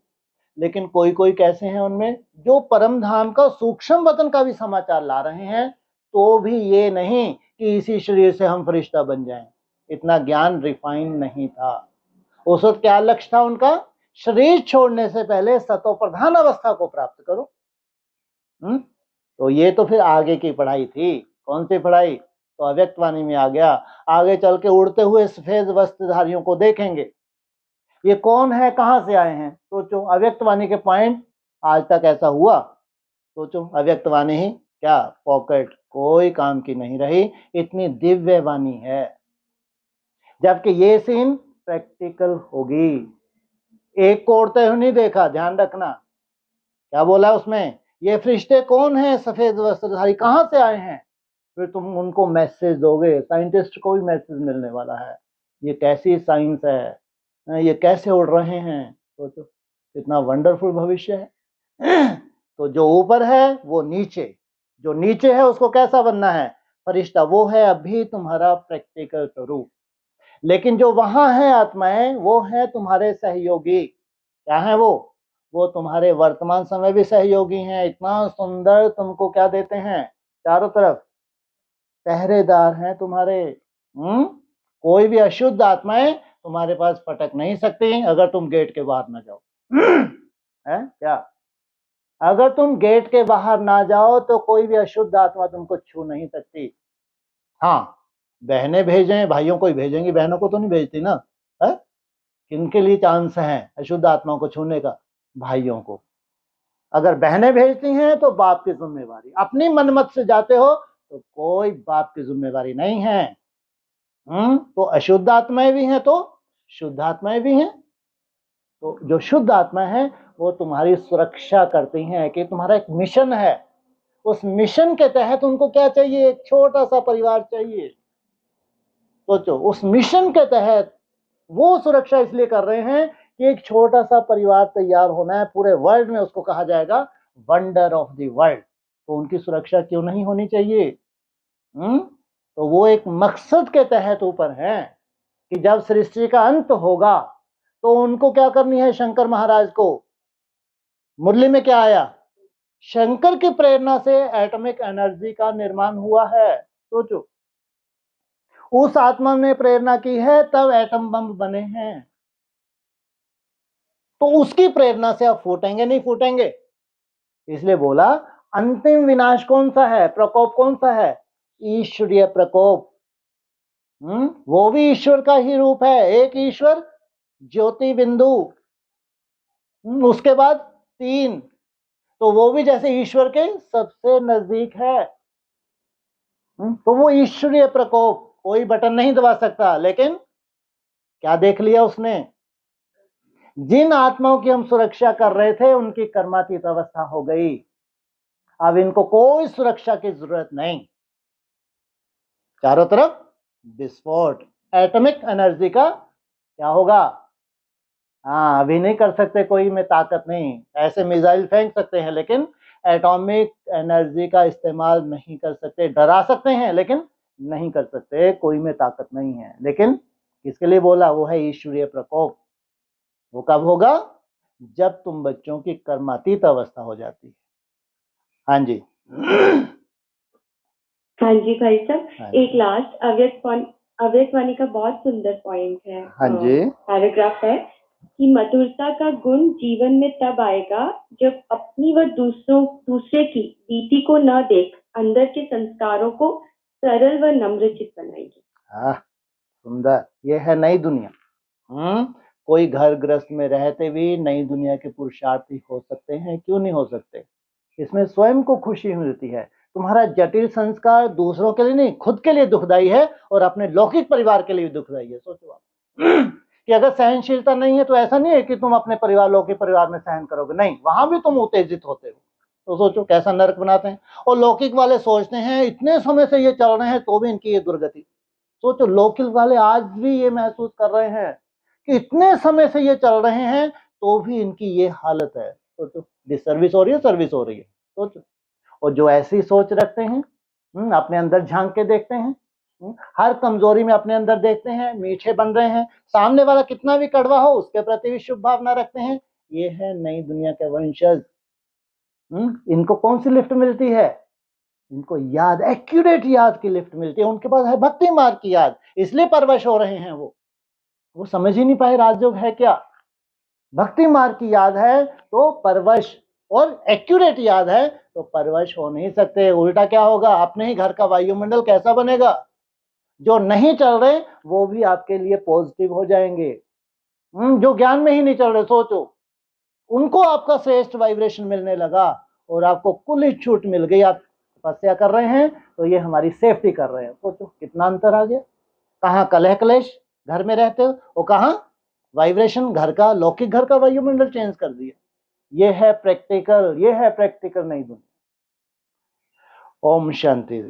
लेकिन कोई कोई कैसे हैं उनमें जो परम धाम का सूक्ष्म वतन का भी समाचार ला रहे हैं, तो भी ये नहीं कि इसी शरीर से हम फरिश्ता बन जाएं। इतना ज्ञान रिफाइन नहीं था। उस वक्त क्या लक्ष्य था उनका? शरीर छोड़ने से पहले सतो प्रधान अवस्था को प्राप्त करो। तो ये तो फिर आगे की पढ़ाई थी। कौन सी पढ़ाई? तो अव्यक्तवाणी में आ गया। आगे चल के उड़ते हुए सफेद वस्त्रधारियों को देखेंगे। ये कौन है, कहां से आए हैं? सोचो, अव्यक्तवाणी के पॉइंट आज तक ऐसा हुआ? सोचो, अव्यक्तवाणी ही क्या पॉकेट कोई काम की नहीं रही, इतनी दिव्य वाणी है। जबकि ये सीन प्रैक्टिकल होगी। एक को उड़ते हुए नहीं देखा, ध्यान रखना। क्या बोला उसमें? ये फरिश्ते कौन है सफेद वस्त्रधारी, कहां से आए हैं? फिर तुम उनको मैसेज दोगे। साइंटिस्ट को भी मैसेज मिलने वाला है, ये कैसी साइंस है, ये कैसे उड़ रहे हैं। सोचो कितना वंडरफुल भविष्य है। तो जो ऊपर है वो नीचे, जो नीचे है उसको कैसा बनना है? फरिश्ता। वो है अभी तुम्हारा प्रैक्टिकल स्वरूप। लेकिन जो वहां है आत्माएं, वो है तुम्हारे सहयोगी। क्या है वो तुम्हारे वर्तमान समय भी सहयोगी हैं। इतना सुंदर तुमको क्या देते हैं? चारों तरफ पहरेदार हैं तुम्हारे। कोई भी अशुद्ध आत्माएं तुम्हारे पास फटक नहीं सकती अगर तुम गेट के बाहर ना जाओ। है क्या? अगर तुम गेट के बाहर ना जाओ तो कोई भी अशुद्ध आत्मा तुमको छू नहीं सकती। हाँ, बहनें भेजें, भाइयों को ही भेजेंगी, बहनों को तो नहीं भेजती ना, है? किनके लिए चांस है अशुद्ध आत्माओं को छूने का? भाइयों को। अगर बहनें भेजती हैं तो बाप की जिम्मेवारी, अपनी मनमत से जाते हो तो कोई बाप की जिम्मेवारी नहीं है। तो अशुद्ध आत्माएं भी हैं तो शुद्ध आत्माएं भी हैं। तो जो शुद्ध आत्मा है वो तुम्हारी सुरक्षा करती हैं कि तुम्हारा एक मिशन है, उस मिशन के तहत उनको क्या चाहिए? एक छोटा सा परिवार चाहिए। सोचो, उस मिशन के तहत वो सुरक्षा इसलिए कर रहे हैं कि एक छोटा सा परिवार तैयार होना है पूरे वर्ल्ड में, उसको कहा जाएगा वंडर ऑफ द वर्ल्ड। तो उनकी सुरक्षा क्यों नहीं होनी चाहिए? तो वो एक मकसद के तहत ऊपर है कि जब सृष्टि का अंत होगा तो उनको क्या करनी है? शंकर महाराज को मुरली में क्या आया? शंकर की प्रेरणा से एटॉमिक एनर्जी का निर्माण हुआ है। सोचो, उस आत्मा ने प्रेरणा की है तब एटम बम बने हैं। तो उसकी प्रेरणा से अब फूटेंगे नहीं फूटेंगे? इसलिए बोला अंतिम विनाश कौन सा है? प्रकोप कौन सा है? ईश्वरीय प्रकोप। वो भी ईश्वर का ही रूप है। एक ईश्वर, ज्योति बिंदु, उसके बाद 3, तो वो भी जैसे ईश्वर के सबसे नजदीक है। तो वो ईश्वरीय प्रकोप कोई बटन नहीं दबा सकता। लेकिन क्या देख लिया उसने? जिन आत्माओं की हम सुरक्षा कर रहे थे उनकी कर्मातीत अवस्था हो गई। अब इनको कोई सुरक्षा की जरूरत नहीं, चारों तरफ विस्फोट। एटॉमिक एनर्जी का क्या होगा? हाँ, अभी नहीं कर सकते, कोई में ताकत नहीं। ऐसे मिसाइल फेंक सकते हैं लेकिन एटॉमिक एनर्जी का इस्तेमाल नहीं कर सकते। डरा सकते हैं लेकिन नहीं कर सकते, कोई में ताकत नहीं है। लेकिन किसके लिए बोला? वो है ईश्वरीय प्रकोप। वो कब होगा? जब तुम बच्चों की कर्मातीत अवस्था हो जाती है। हाँ जी। हाँ जी भाई साहब, हाँ एक जी। लास्ट अव्यक्तवाणी का बहुत सुंदर पॉइंट है, हाँ जी। पैराग्राफ है कि मधुरता का गुण जीवन में तब आएगा जब अपनी व दूसरे की रीति को न देख अंदर के संस्कारों को सरल व नम्रचित बनाएगी। हाँ, सुंदर। ये है नई दुनिया। कोई घर ग्रस्त में रहते भी नई दुनिया के पुरुषार्थी हो सकते हैं। क्यों नहीं हो सकते? इसमें स्वयं को खुशी मिलती है। तुम्हारा जटिल संस्कार दूसरों के लिए नहीं, खुद के लिए दुखदाई है और अपने लौकिक परिवार के लिए दुखदाई है। सोचो आप कि अगर सहनशीलता नहीं है तो ऐसा नहीं है कि तुम अपने परिवार, लौकिक परिवार में सहन करोगे, नहीं, वहां भी तुम उत्तेजित होते हो। तो सोचो कैसा नरक बनाते हैं। और लौकिक वाले सोचते हैं इतने समय से ये चल रहे हैं तो भी इनकी ये दुर्गति। सोचो, लौकिक वाले आज भी ये महसूस कर रहे हैं कि इतने समय से ये चल रहे हैं तो भी इनकी ये हालत है। सोचो, डिसर्विस हो रही है, सर्विस हो रही है। सोचो। और जो ऐसी सोच रखते हैं, अपने अंदर झांक के देखते हैं, हर कमजोरी में अपने अंदर देखते हैं, मीठे बन रहे हैं, सामने वाला कितना भी कड़वा हो उसके प्रति भी शुभ भावना रखते हैं, ये है नई दुनिया के वंशज। इनको कौन सी लिफ्ट मिलती है? इनको याद, एक्यूरेट याद की लिफ्ट मिलती है। उनके पास है भक्ति मार्ग की याद, इसलिए परवश हो रहे हैं। वो समझ ही नहीं पाए राजयोग है क्या। भक्ति मार्ग की याद है तो परवश, और एक्यूरेट याद है तो परवश हो नहीं सकते। उल्टा क्या होगा? अपने ही घर का वायुमंडल कैसा बनेगा? जो नहीं चल रहे वो भी आपके लिए पॉजिटिव हो जाएंगे। जो ज्ञान में ही नहीं चल रहे, सोचो, उनको आपका श्रेष्ठ वाइब्रेशन मिलने लगा और आपको कुल ही छूट मिल गई। आप तपस्या कर रहे हैं तो ये हमारी सेफ्टी कर रहे हैं। सोचो कितना अंतर आ गया। कहाँ कलह क्लेश घर में रहते हो, और कहाँ वाइब्रेशन घर का, लौकिक घर का वायुमंडल चेंज कर दिया। ये है प्रैक्टिकल, ये है प्रैक्टिकल नहीं दुनिया। ओम शांति।